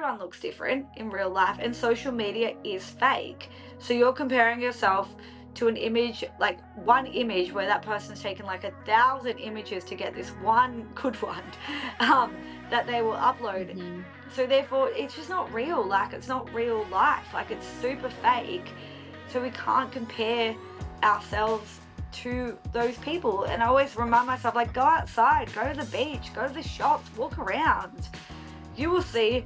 everyone looks different in real life, and social media is fake. So you're comparing yourself to an image, like one image where that person's taken like 1,000 images to get this one good one um, that they will upload. Mhm. So therefore, it's just not real. Like, it's not real life. Like, it's super fake. So we can't compare ourselves to those people. And I always remind myself, like, go outside, go to the beach, go to the shops, walk around. You will see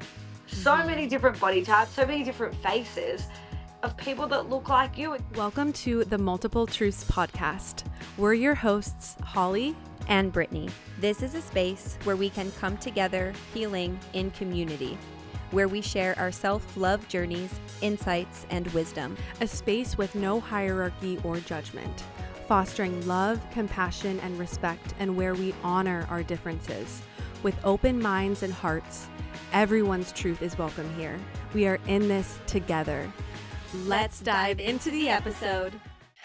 so many different body types, so many different faces of people that look like you. Welcome to the Multiple Truths podcast. We're your hosts, Holly and Brittany. This is a space where we can come together healing in community, where we share our self-love journeys, insights, and wisdom. A space with no hierarchy or judgment, fostering love, compassion, and respect, and where we honor our differences. With open minds and hearts, everyone's truth is welcome here. We are in this together. Let's dive into the episode.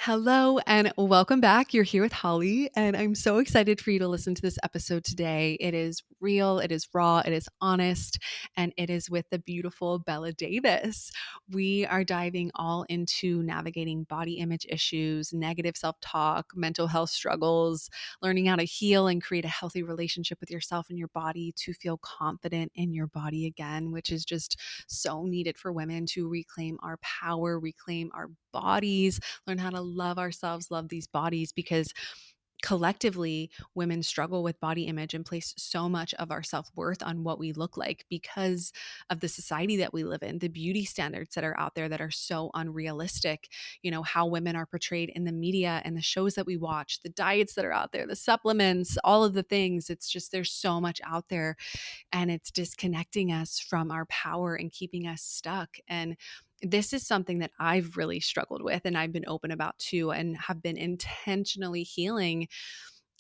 Hello and welcome back. You're here with Holly, and I'm so excited for you to listen to this episode today. It is real, it is raw, it is honest, and it is with the beautiful Bella Davis. We are diving all into navigating body image issues, negative self-talk, mental health struggles, learning how to heal and create a healthy relationship with yourself and your body to feel confident in your body again, which is just so needed for women to reclaim our power, reclaim our bodies, learn how to love ourselves, love these bodies, because collectively, women struggle with body image and place so much of our self-worth on what we look like because of the society that we live in, the beauty standards that are out there that are so unrealistic, how women are portrayed in the media and the shows that we watch, the diets that are out there, the supplements, all of the things. It's just, there's so much out there, and it's disconnecting us from our power and keeping us stuck. And this is something that I've really struggled with, and I've been open about too, and have been intentionally healing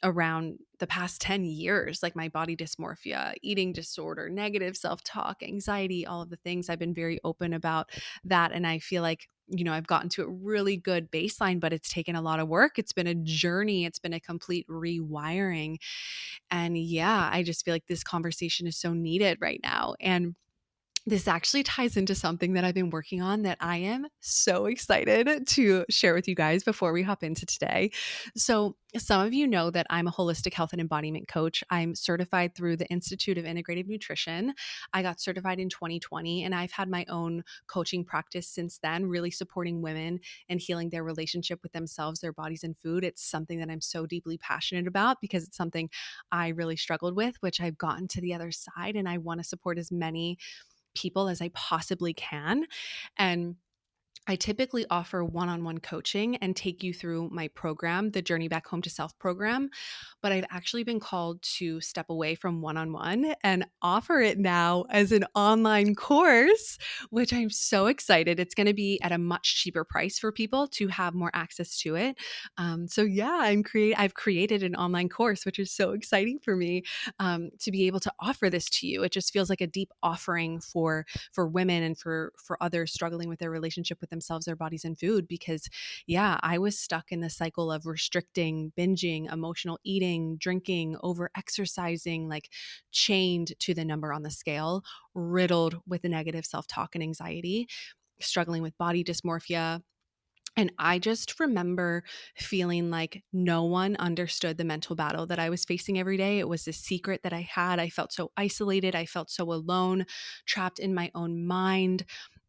around the past 10 years, like my body dysmorphia, eating disorder, negative self-talk, anxiety, all of the things. I've been very open about that. And I feel like, I've gotten to a really good baseline, but it's taken a lot of work. It's been a journey. It's been a complete rewiring. And yeah, I just feel like this conversation is so needed right now. And this actually ties into something that I've been working on that I am so excited to share with you guys before we hop into today. So, some of you know that I'm a holistic health and embodiment coach. I'm certified through the Institute of Integrative Nutrition. I got certified in 2020, and I've had my own coaching practice since then, really supporting women and healing their relationship with themselves, their bodies, and food. It's something that I'm so deeply passionate about because it's something I really struggled with, which I've gotten to the other side, and I want to support as many people as I possibly can. And I typically offer one-on-one coaching and take you through my program, the Journey Back Home to Self program. But I've actually been called to step away from one-on-one and offer it now as an online course, which I'm so excited. It's going to be at a much cheaper price for people to have more access to it. So yeah, I've created an online course, which is so exciting for me, to be able to offer this to you. It just feels like a deep offering for women and for others struggling with their relationship with themselves, their bodies, and food. Because yeah, I was stuck in the cycle of restricting, binging, emotional eating, drinking, over exercising, like chained to the number on the scale, riddled with the negative self-talk and anxiety, struggling with body dysmorphia. And I just remember feeling like no one understood the mental battle that I was facing every day. It was a secret that I had. I felt so isolated. I felt so alone, trapped in my own mind,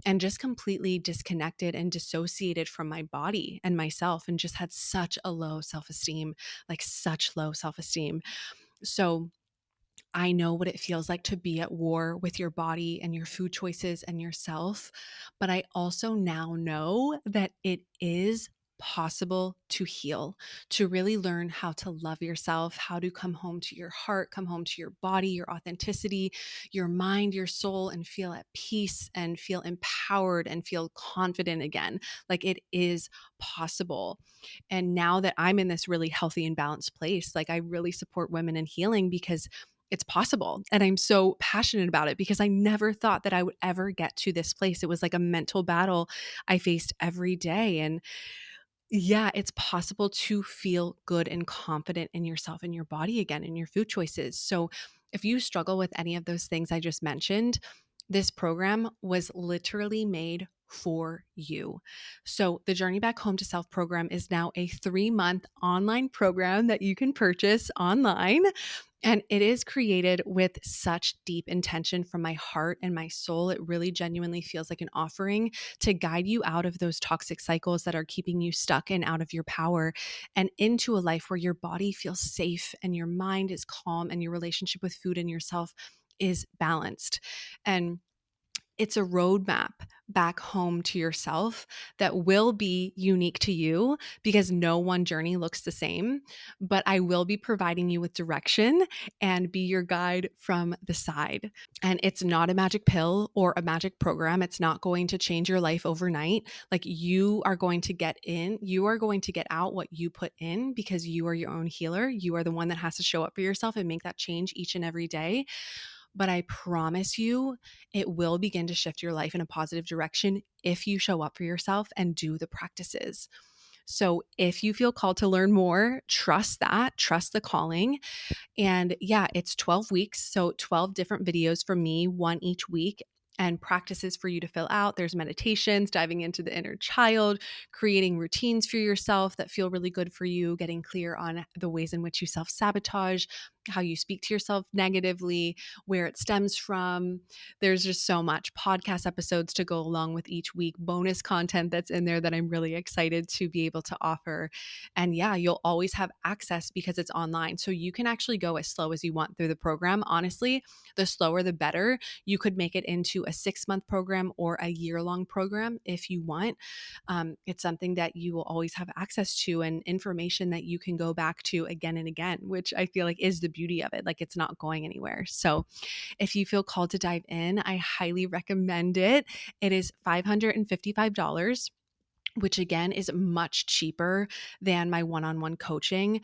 and just completely disconnected and dissociated from my body and myself, and just had such a low self-esteem, like such low self-esteem. So I know what it feels like to be at war with your body and your food choices and yourself. But I also now know that it is possible to heal, to really learn how to love yourself, how to come home to your heart, come home to your body, your authenticity, your mind, your soul, and feel at peace and feel empowered and feel confident again. Like, it is possible. And now that I'm in this really healthy and balanced place, like, I really support women in healing because it's possible. And I'm so passionate about it because I never thought that I would ever get to this place. It was like a mental battle I faced every day. And yeah, it's possible to feel good and confident in yourself and your body again and your food choices. So if you struggle with any of those things I just mentioned, This program was literally made for you. So, the Journey Back Home to Self program is now a 3-month online program that you can purchase online. And it is created with such deep intention from my heart and my soul. It really genuinely feels like an offering to guide you out of those toxic cycles that are keeping you stuck and out of your power and into a life where your body feels safe and your mind is calm and your relationship with food and yourself is balanced. And it's a roadmap back home to yourself that will be unique to you because no one journey looks the same. But I will be providing you with direction and be your guide from the side. And it's not a magic pill or a magic program. It's not going to change your life overnight. Like you are going to get in, you are going to get out what you put in because you are your own healer. You are the one that has to show up for yourself and make that change each and every day. But I promise you, it will begin to shift your life in a positive direction if you show up for yourself and do the practices. So, if you feel called to learn more, trust that, trust the calling. And yeah, it's 12 weeks. So 12 different videos from me, one each week, and practices for you to fill out. There's meditations, diving into the inner child, creating routines for yourself that feel really good for you, getting clear on the ways in which you self sabotage, how you speak to yourself negatively, where it stems from. There's just so much podcast episodes to go along with each week, bonus content that's in there that I'm really excited to be able to offer. And yeah, you'll always have access because it's online. So you can actually go as slow as you want through the program. Honestly, the slower the better. You could make it into a 6-month program or a year-long program if you want. It's something that you will always have access to and information that you can go back to again and again, which I feel like is the beauty of it. Like it's not going anywhere. So if you feel called to dive in, I highly recommend it. It is $555, which again is much cheaper than my one-on-one coaching.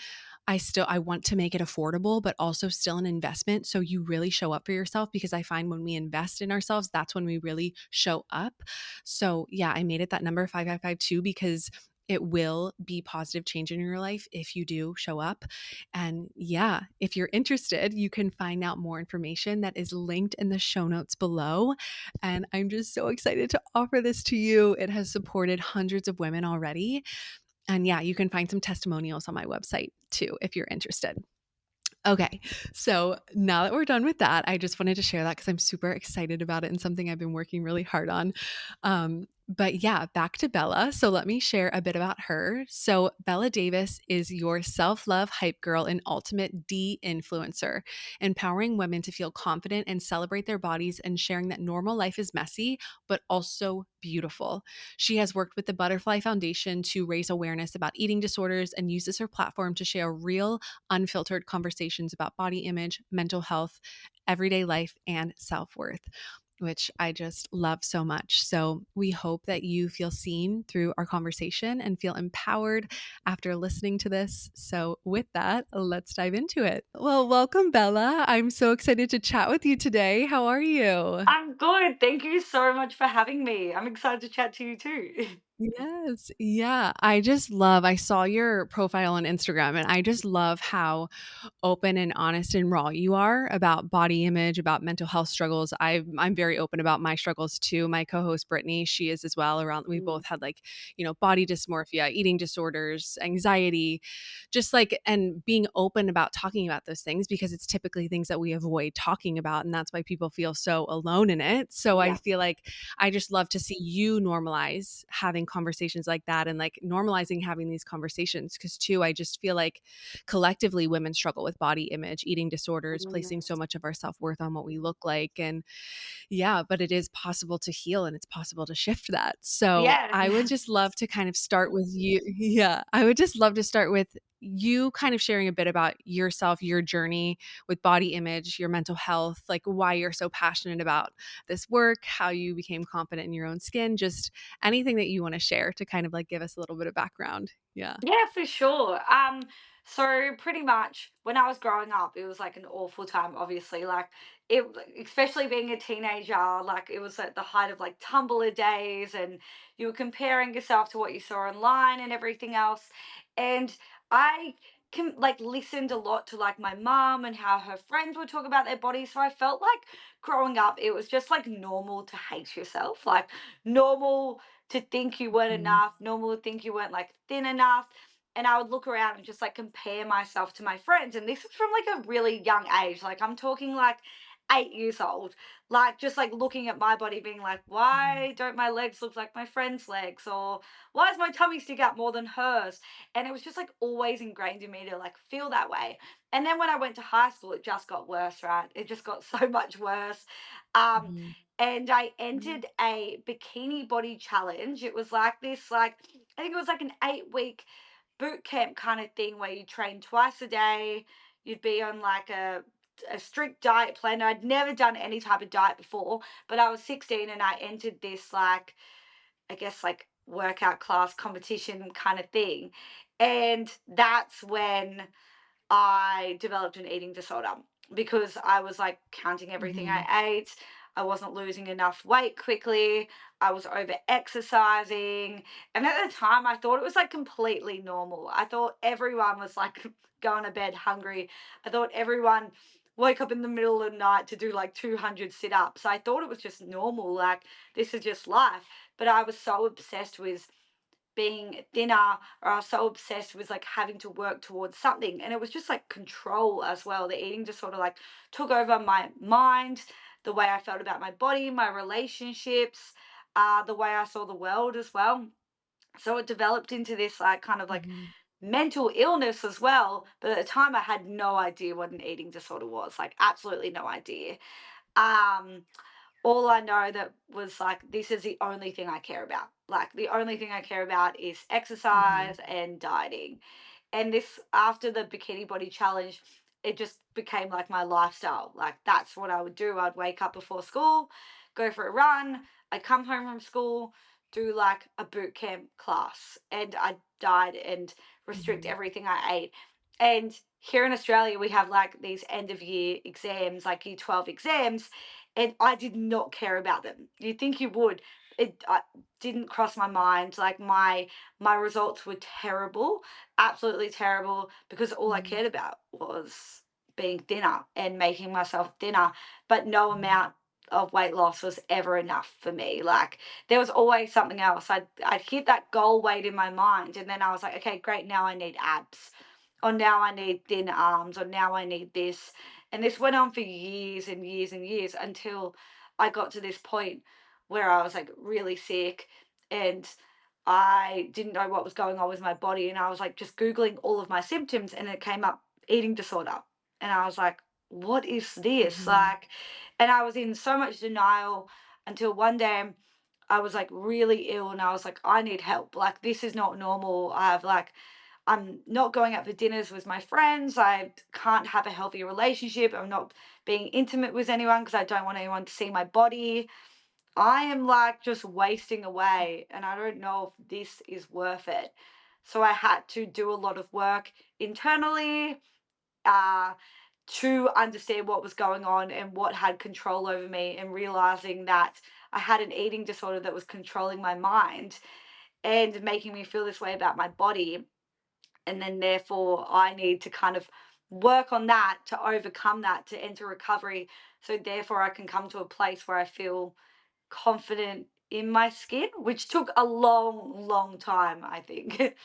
I want to make it affordable, but also still an investment. So you really show up for yourself because I find when we invest in ourselves, that's when we really show up. So yeah, I made it that number 5552 because it will be positive change in your life if you do show up. And yeah, if you're interested, you can find out more information that is linked in the show notes below. And I'm just so excited to offer this to you. It has supported hundreds of women already. And yeah, you can find some testimonials on my website too if you're interested. Okay, so now that we're done with that, I just wanted to share that because I'm super excited about it and something I've been working really hard on. But yeah, back to Bella. So let me share a bit about her. So, Bella Davis is your self love hype girl and ultimate D influencer, empowering women to feel confident and celebrate their bodies and sharing that normal life is messy, but also beautiful. She has worked with the Butterfly Foundation to raise awareness about eating disorders and uses her platform to share real, unfiltered conversations about body image, mental health, everyday life, and self worth, which I just love so much. So, we hope that you feel seen through our conversation and feel empowered after listening to this. So, with that, let's dive into it. Well, welcome, Bella. I'm so excited to chat with you today. How are you? I'm good. Thank you so much for having me. I'm excited to chat to you too. Yes. Yeah. I saw your profile on Instagram and I just love how open and honest and raw you are about body image, about mental health struggles. I'm very open about my struggles too. My co-host Brittany, she is as well. Around we Mm, both had like, body dysmorphia, eating disorders, anxiety, just like and being open about talking about those things because it's typically things that we avoid talking about and that's why people feel so alone in it. So I yeah. feel like I just love to see you normalize having conversations like that and like normalizing having these conversations because too I just feel like collectively women struggle with body image, eating disorders, Mm, placing so much of our self-worth on what we look like. And yeah, but it is possible to heal and it's possible to shift that. So yeah. I would just love to kind of start with you. Yeah, I would just love to start with you kind of sharing a bit about yourself, your journey with body image, your mental health, like why you're so passionate about this work, how you became confident in your own skin, just anything that you want to share to kind of like give us a little bit of background. Yeah. Yeah, for sure. So pretty much when I was growing up, it was like an awful time, obviously. Like it, especially being a teenager, like it was at the height of like Tumblr days, and you were comparing yourself to what you saw online and everything else. And I like listened a lot to like my mom and how her friends would talk about their bodies. So I felt like growing up, it was just like normal to hate yourself, like normal to think you weren't Mhm. enough, normal to think you weren't like thin enough. And I would look around and just like compare myself to my friends. And this was from like a really young age. Like I'm talking like 8 years old, like just like looking at my body being like, Mhm. why don't my legs look like my friend's legs? Or why does my tummy stick out more than hers? And it was just like always ingrained in me to like feel that way. And then when I went to high school, it just got worse, right? It just got so much worse. Um, Mhm. and I Mhm. entered a bikini body challenge. It was like this, like, I think it was like an 8 week boot camp kind of thing where you train twice a day. You'd be on like a strict diet plan. I'd never done any type of diet before, but I was 16 and I entered this like, I guess like workout class competition kind of thing. And that's when I developed an eating disorder because I was like counting everything Mhm. I ate. I wasn't losing enough weight quickly. I was over exercising. And at the time, I thought it was like completely normal. I thought everyone was like going to bed hungry. I thought everyone woke up in the middle of the night to do like 200 sit ups. I thought it was just normal. Like, this is just life. But I was so obsessed with being thinner, or I was so obsessed with like having to work towards something. And it was just like control as well. The eating just sort of like took over my mind, the way I felt about my body, my relationships, the way I saw the world as well. So it developed into this like kind of like Mhm. mental illness as well. But at the time I had no idea what an eating disorder was. Like absolutely no idea. Um all I know that was like, this is the only thing I care about. Like, the only thing I care about is Mhm. exercise and dieting. And this, after the bikini body challenge, it just became like my lifestyle. Like, that's what I would do. I'd wake up before school, go for a run, I'd come home from school, do like a boot camp class, and I'd diet and restrict Mhm. everything I ate. And here in Australia, we have like these end of year exams, like year 12 exams, and I did not care about them. You'd think you would. It didn't cross my mind. Like my results were terrible, absolutely terrible, because all I Mhm. cared about was being thinner and making myself thinner. But no Mhm. amount of weight loss was ever enough for me. Like there was always something else. I'd hit that goal weight in my mind, and then I was like, okay, great. Now I need abs, or now I need thin arms, or now I need this. And this went on for years and years and years until I got to this point where I was like really sick and I didn't know what was going on with my body. And I was like just Googling all of my symptoms and it came up eating disorder. And I was like, what is this? Mhm. Like, and I was in so much denial until one day I was like really ill and I was like, I need help. Like, this is not normal. I have like, I'm not going out for dinners with my friends. I can't have a healthy relationship. I'm not being intimate with anyone because I don't want anyone to see my body. I am like just wasting away and I don't know if this is worth it. So I had to do a lot of work internally uh, to understand what was going on and what had control over me, and realizing that I had an eating disorder that was controlling my mind and making me feel this way about my body, and then therefore I need to kind of work on that to overcome that, to enter recovery, so therefore I can come to a place where I feel confident in my skin, which took a long time, I think.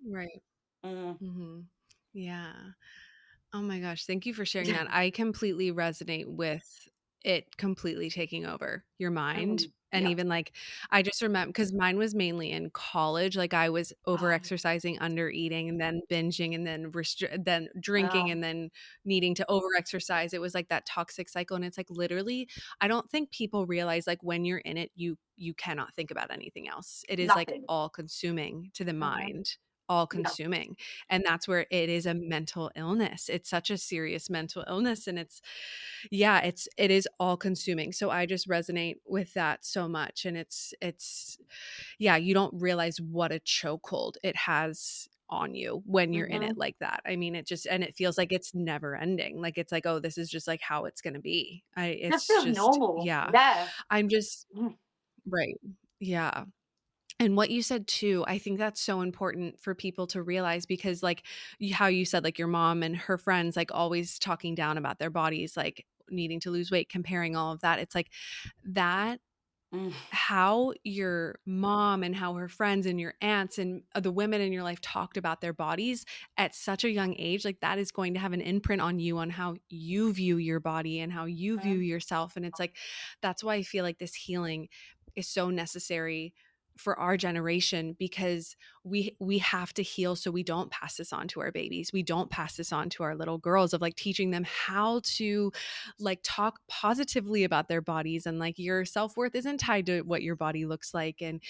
Right. Mm. Mhm. Yeah. Oh my gosh, thank you for sharing that. I completely resonate with it completely taking over your mind. Mm. And Yeah. even like, I just remember because mine was mainly in college. Like, I was over Oh, exercising, under eating, and then binging, and then then drinking, oh, and then needing to over exercise. It was like that toxic cycle. And it's like literally, I don't think people realize like when you're in it, you cannot think about anything else. It is like nothing. all consuming to the Mhm. mind, all Yeah. consuming. And that's where it is a mental illness. It's such a serious mental illness, and it's yeah, it is all consuming. So I just resonate with that so much, and it's yeah, you don't realize what a chokehold it has on you when you're in it Mhm. like that. I mean, it just and it feels like it's never ending. Like it's like, oh, this is just like how it's going to be. I Just it's feels just normal. yeah. Yeah. I'm just Mhm. right. Yeah. And what you said too, I think that's so important for people to realize because, like, how you said, like, your mom and her friends, like, always talking down about their bodies, like, needing to lose weight, comparing all of that. It's like that Mm. how your mom and how her friends and your aunts and the women in your life talked about their bodies at such a young age, like that is going to have an imprint on you on how you view your body and how you view yourself. And it's like, that's why I feel like this healing is so necessary for our generation because we have to heal so we don't pass this on to our babies. We don't pass this on to our little girls of like teaching them how to like talk positively about their bodies and like your self-worth isn't tied to what your body looks like. And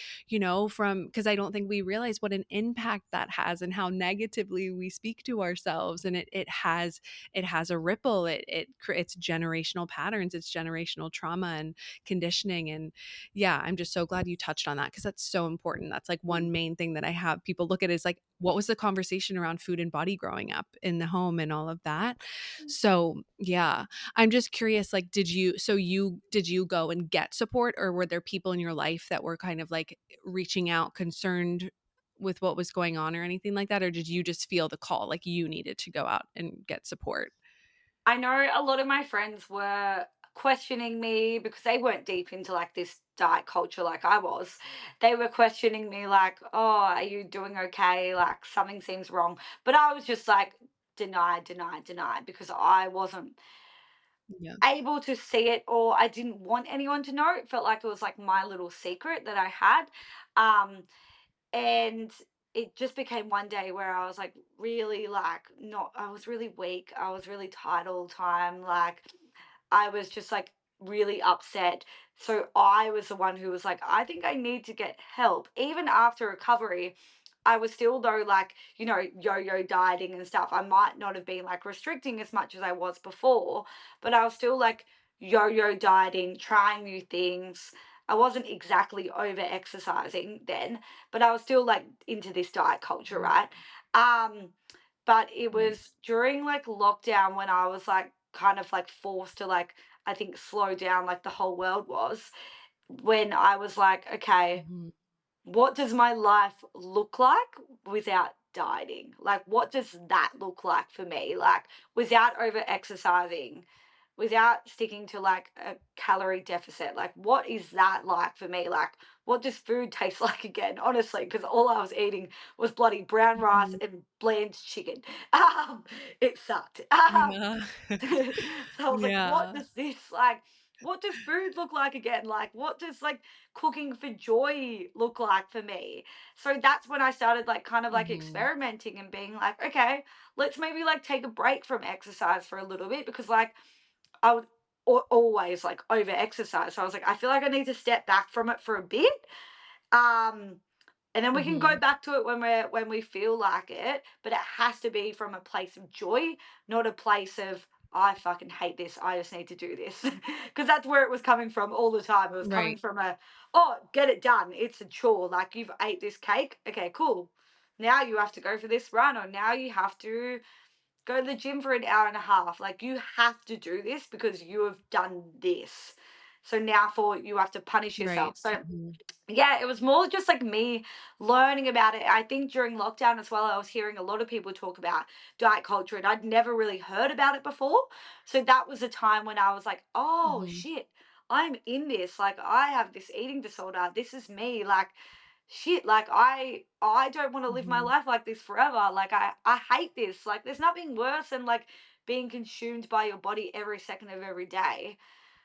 from because I don't think we realize what an impact that has and how negatively we speak to ourselves. And it has a ripple. It's generational patterns, it's generational trauma and conditioning. And yeah, I'm just so glad you touched on that because that's so important. That's like one main thing that I have people look at is like, what was the conversation around food and body growing up in the home and all of that? So yeah, I'm just curious, like, did you go and get support, or were there people in your life that were kind of like reaching out, concerned with what was going on or anything like that? Or did you just feel the call, like you needed to go out and get support? I know a lot of my friends were questioning me because they weren't deep into like this diet culture like I was. They were questioning me like, "Oh, are you doing okay? Like something seems wrong." But I was just like deny, deny, deny because I wasn't Yeah. able to see it or I didn't want anyone to know. It felt like it was like my little secret that I had. Um and it just became one day where I was like really like not I was really weak. I was really tired all the time. Like I was just like really upset. So I was the one who was like, I think I need to get help. Even after recovery, I was still though like, yo-yo dieting and stuff. I might not have been like restricting as much as I was before, but I was still like yo-yo dieting, trying new things. I wasn't exactly over exercising then, but I was still like into this diet culture, Mhm. right? Um, but it Right. was during like lockdown when I was like kind of like forced to like I think slow down like the whole world was when I was like, okay, Mhm. what does my life look like without dieting? Like, what does that look like for me? Like, without over exercising, without sticking to like a calorie deficit. Like, what is that like for me? Like, what does food taste like again? Honestly, because all I was eating was bloody brown rice Mhm. and bland chicken. It sucked. Yeah. So I was like, what Yeah. does this like? What does food look like again? Like, what does like cooking for joy look like for me? So that's when I started like kind of like Mhm. experimenting and being like, okay, let's maybe like take a break from exercise for a little bit because like I would always like over exercise. So I was like, I feel like I need to step back from it for a bit. Um, and then we can go Mhm. back to it when we feel like it, but it has to be from a place of joy, not a place of I fucking hate this. I just need to do this. Because that's where it was coming from all the time. It was coming Right. from oh, get it done. It's a chore. Like you've ate this cake. Okay, cool. Now you have to go for this run, or now you have to go to the gym for an hour and a half. Like you have to do this because you have done this. So now for you have to punish Right. yourself. So Mhm. yeah, it was more just like me learning about it. I think during lockdown as well, I was hearing a lot of people talk about diet culture, and I'd never really heard about it before. So that was a time when I was like, oh Mhm. shit, I'm in this. Like, I have this eating disorder. This is me. Like, shit, like I don't want to live my Mhm. life like this forever. Like I hate this. Like there's nothing worse than like being consumed by your body every second of every day.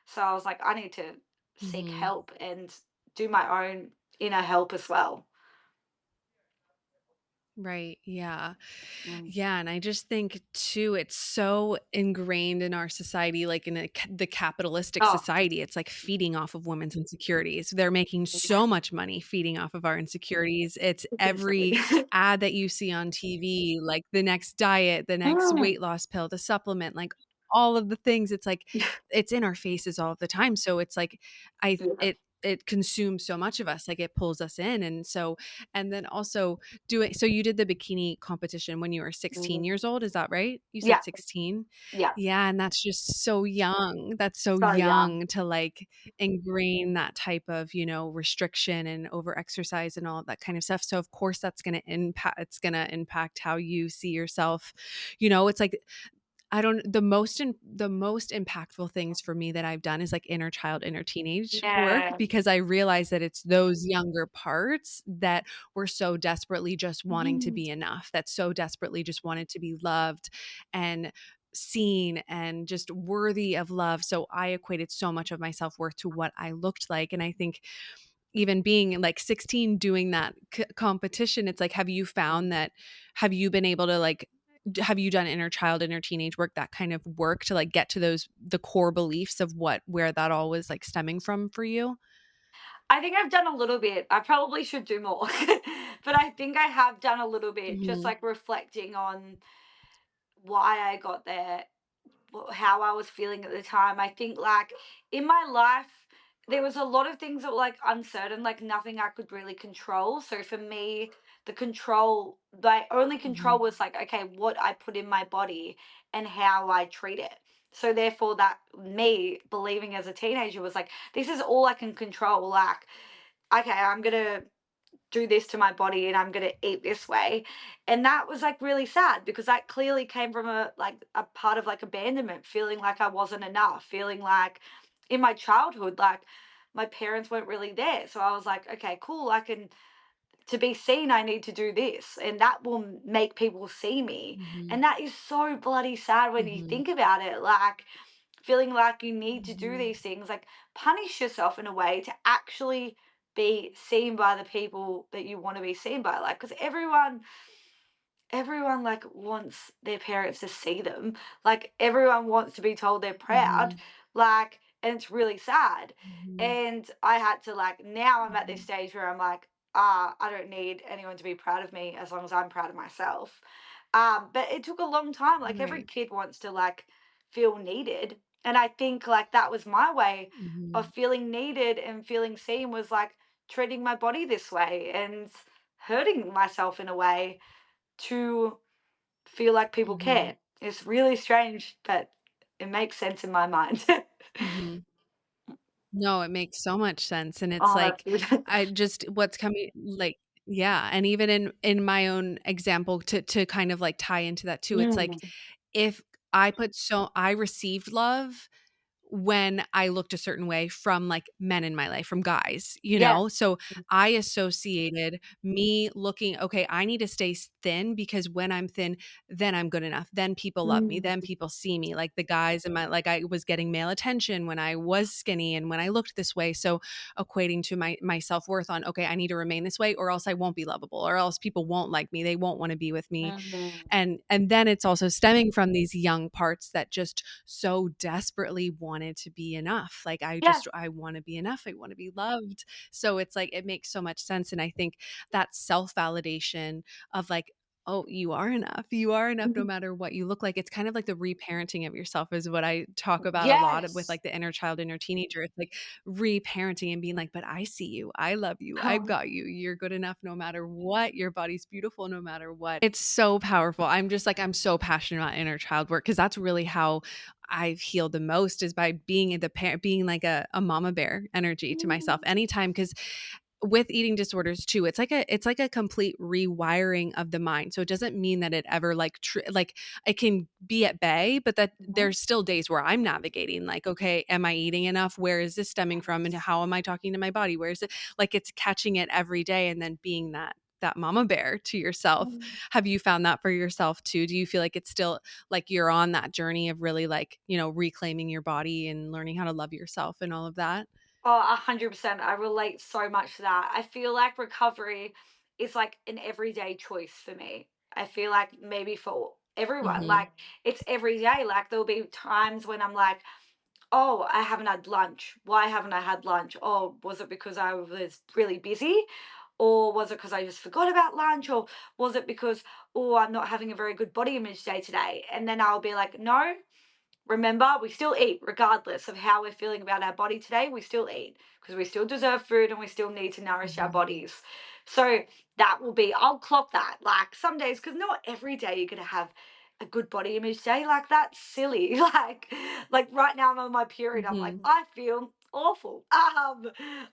So I was like, I need to seek Mhm. help and do my own inner help as well. Right. Yeah. Mm. Yeah, and I just think too, it's so ingrained in our society, like in the capitalistic Oh, society. It's like feeding off of women's insecurities. They're making yeah, so much money feeding off of our insecurities. It's essentially. every ad that you see on TV, like the next diet, the next Mm. weight loss pill, the supplement, like all of the things. It's like it's in our faces all the time. So it's like I Yeah. it consumes so much of us, like it pulls us in. And so, and then also doing, so you did the bikini competition when you were 16 Mhm. years old, is that right? You Yeah, said 16? yeah, Yeah, and that's just so young. That's so so young. young to like ingrain that type of, restriction and over exercise and all of that kind of stuff. So of course that's going to impact, it's going to impact how you see yourself. It's like I don't the most impactful things for me that I've done is like inner child, inner teenage work, Yeah. because I realize that it's those younger parts that were so desperately just wanting to Mhm. be enough, that so desperately just wanted to be loved and seen and just worthy of love. So I equated so much of my self-worth to what I looked like. And I think even being like 16 doing that competition, it's like, have you been able to like have you done inner child, inner teenage work, that kind of work to like get to the core beliefs of where that all was like stemming from for you? I think I've done a little bit. I probably should do more, but I think I have done a little bit, just Mhm. like reflecting on why I got there, how I was feeling at the time. I think like in my life, there was a lot of things that were like uncertain, like nothing I could really control. So for me, the only control Mhm. was like, okay, what I put in my body and how I treat it. So therefore, that me believing as a teenager was like, this is all I can control. Like, okay, I'm gonna do this to my body and I'm going to eat this way. And that was like really sad because that clearly came from a part of like abandonment, feeling like I wasn't enough, feeling like in my childhood like my parents weren't really there. So I was like, okay, cool, I can to be seen I need to do this and that will make people see me. Mhm. And that is so bloody sad when you Mhm. think about it. Like feeling like you need to do Mhm. these things, like punish yourself in a way to actually be seen by the people that you want to be seen by. Like, because everyone like wants their parents to see them. Like, everyone wants to be told they're proud. Mhm. Like, and it's really sad. Mhm. And I had to like now I'm at this Mhm. stage where I'm like, I don't need anyone to be proud of me as long as I'm proud of myself. But it took a long time. Like every Right. kid wants to like feel needed. And I think like that was my way of Mhm. feeling needed and feeling seen was like treating my body this way and hurting myself in a way to feel like people Mhm. care. It's really strange, but it makes sense in my mind. Mhm. No, it makes so much sense, and it's Oh, that's like, good. I just what's coming like yeah, and even in my own example to kind of, like, tie into that too, it's like, Mm, if I received love when I looked a certain way from like men in my life, from guys, yeah. So I associated me looking, okay, I need to stay thin because when I'm thin, then I'm good enough. Then people love me. Mm, Then people see me. Like the guys in my, like I was getting male attention when I was skinny and when I looked this way. So equating to my self-worth on, okay, I need to remain this way or else I won't be lovable or else people won't like me. They won't want to be with me. mhm. And then it's also stemming from these young parts that just so desperately wanted to be enough. Like Yeah. I want to be enough, I want to be loved. So it's like it makes so much sense. And I think that self-validation of like, oh, you are enough, you are enough no Mhm. matter what you look like, it's kind of like the reparenting of yourself is what I talk about a lot with Yes. like the inner child, inner teenager. It's like reparenting and being like, but I see you, I love you, I've Oh, got you, you're good enough no matter what, your body's beautiful no matter what. It's so powerful. I'm just like, I'm so passionate about inner child work because that's really how I've healed the most is by being the parent, being like a mama bear energy to myself mm, anytime. Because with eating disorders too, it's like a complete rewiring of the mind. So it doesn't mean that it ever like it can be at bay, but that mhm. there's still days where I'm navigating like, okay, am I eating enough? Where is this stemming from? And how am I talking to my body? Where is it? Like it's catching it every day and then being that mama bear to yourself. Mm. Have you found that for yourself too? Do you feel like it's still like you're on that journey of really like, reclaiming your body and learning how to love yourself and all of that? Oh, 100%. I relate so much to that. I feel like recovery is like an everyday choice for me. I feel like maybe for everyone, Mhm. like it's every day. Like there'll be times when I'm like, oh, I haven't had lunch. Why haven't I had lunch? Oh, was it because I was really busy? Or was it because I just forgot about lunch? Or was it because, oh, I'm not having a very good body image day today? And then I'll be like, no, remember, we still eat regardless of how we're feeling about our body today. We still eat because we still deserve food and we still need to nourish our Mhm. bodies. So that will be, I'll clock that. Like some days, because not every day you're going to have a good body image day. Like that's silly. Like right now I'm on my period. I'm like, Mhm. I feel awful.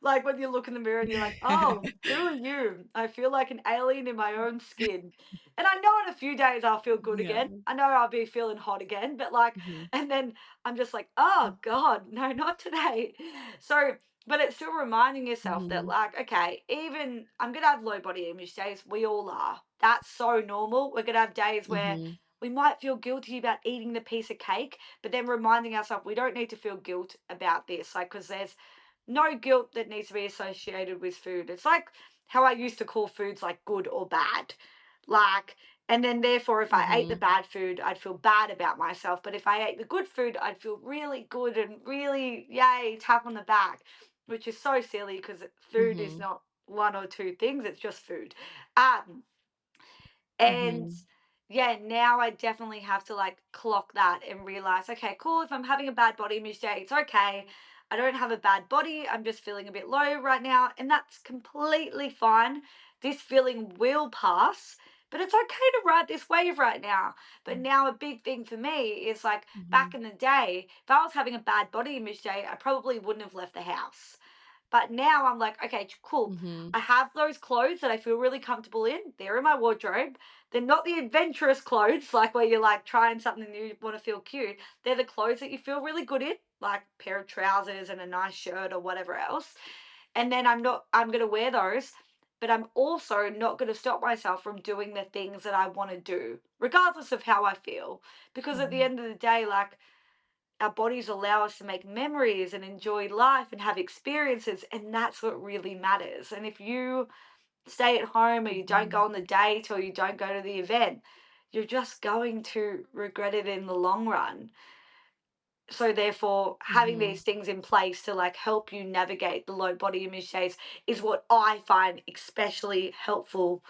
Like when you look in the mirror and you're like, oh, who are you? I feel like an alien in my own skin. And I know in a few days I'll feel good Yeah. again. I know I'll be feeling hot again, but like, Mhm. and then I'm just like, oh God, no, not today. So, but it's still reminding yourself that, Mhm. like, okay, even I'm gonna have low body image days. We all are. That's so normal. We're gonna have days where Mhm. we might feel guilty about eating the piece of cake, but then reminding ourselves we don't need to feel guilt about this, like, because there's no guilt that needs to be associated with food. It's like how I used to call foods like good or bad. Like, and then therefore, if I ate the Mhm. bad food, I'd feel bad about myself. But if I ate the good food, I'd feel really good and really, yay, tap on the back, which is so silly because food is Mhm. not one or two things, it's just food. Um, and Mhm. yeah, now I definitely have to like clock that and realize, okay, cool, if I'm having a bad body image day, it's okay. I don't have a bad body. I'm just feeling a bit low right now. And that's completely fine. This feeling will pass, but it's okay to ride this wave right now. But now a big thing for me is like back Mhm. in the day, if I was having a bad body image day, I probably wouldn't have left the house. But now I'm like, okay, cool. Mhm. I have those clothes that I feel really comfortable in. They're in my wardrobe. They're not the adventurous clothes, like where you're like trying something new, you want to feel cute. They're the clothes that you feel really good in, like a pair of trousers and a nice shirt or whatever else. And then I'm going to wear those, but I'm also not going to stop myself from doing the things that I want to do, regardless of how I feel. Because at the Mhm. end of the day, like, our bodies allow us to make memories and enjoy life and have experiences, and that's what really matters. And if you stay at home or you don't go Mhm. on the date or you don't go to the event, you're just going to regret it in the long run. So therefore, having Mhm. these things in place to like help you navigate the low body image days is what I find especially helpful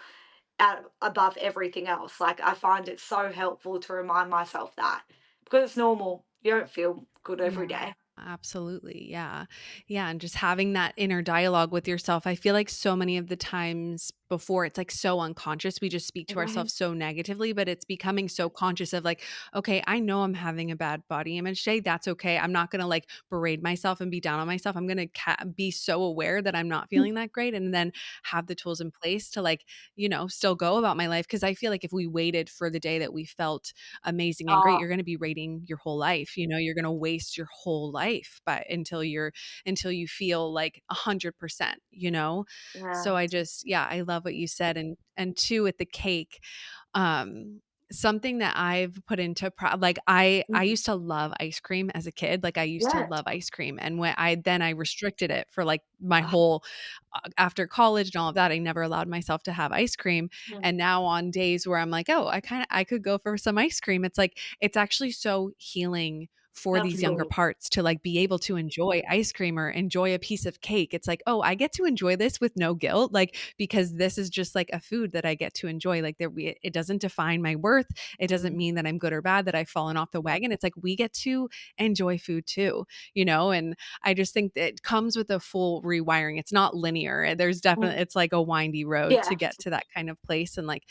out above everything else. Like I find it so helpful to remind myself that because it's normal. You don't feel good every Yeah. day. Absolutely. Yeah. Yeah. And just having that inner dialogue with yourself. I feel like so many of the times before it's like so unconscious. We just speak to Right. ourselves so negatively, but it's becoming so conscious of like, okay, I know I'm having a bad body image day. That's okay. I'm not going to like berate myself and be down on myself. I'm going to be so aware that I'm not feeling that great and then have the tools in place to like, still go about my life. Cause I feel like if we waited for the day that we felt amazing and great, Oh, you're going to be rating your whole life. You're going to waste your whole life, but until you feel like 100%, yeah. so I just, yeah, I love what you said. And two, with the cake, um, something that I've put into like I Mhm. used to love ice cream as a kid. Like I used to Yeah. love ice cream, and when I restricted it for like my Oh, whole after college and all of that, I never allowed myself to have ice cream. mm, And now on days where I'm like, oh, I could go for some ice cream. It's like it's actually so healing for that's these younger good. parts to like be able to enjoy ice cream or enjoy a piece of cake. It's like, oh, I get to enjoy this with no guilt, like because this is just like a food that I get to enjoy. Like it doesn't define my worth. It doesn't Mm, mean that I'm good or bad, that I've fallen off the wagon. It's like we get to enjoy food too, and I just think that it comes with a full rewiring. It's not linear. There's mm, definitely, it's like a windy road to yeah. get to that kind of place and like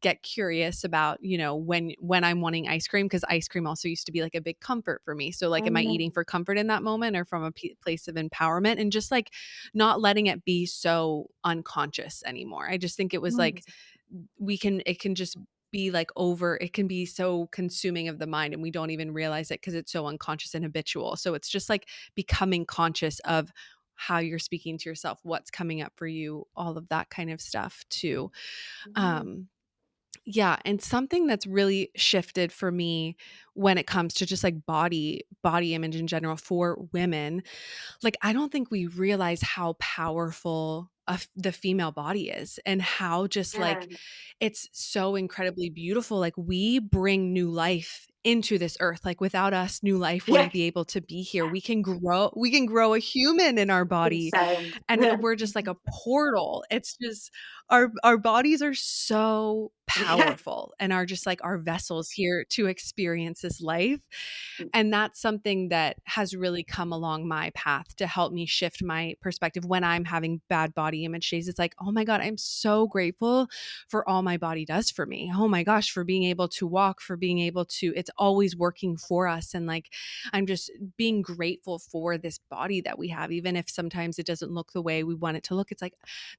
get curious about, when I'm wanting ice cream, because ice cream also used to be like a big comfort for me. So like, am I eating Mm, for comfort in that moment or from a place of empowerment, and just like not letting it be so unconscious anymore. I just think it was mm, like it can just be like it can be so consuming of the mind and we don't even realize it because it's so unconscious and habitual. So it's just like becoming conscious of how you're speaking to yourself, what's coming up for you, all of that kind of stuff too. mm, um yeah, and something that's really shifted for me when it comes to just like body image in general for women, like I don't think we realize how powerful the female body is, and how just yeah. like it's so incredibly beautiful. Like we bring new life into this earth. Like without us, new life Yeah. wouldn't be able to be here. We can grow a human in our body, Insane. and Yeah. we're just like a portal. It's just our bodies are so Yeah. powerful and are just like our vessels here to experience this life. And that's something that has really come along my path to help me shift my perspective when I'm having bad body image days. It's like, oh my God, I'm so grateful for all my body does for me. Oh my gosh, for being able to walk, for being able to, it's always working for us. And like, I'm just being grateful for this body that we have, even if sometimes it doesn't look the way we want it to look. It's like,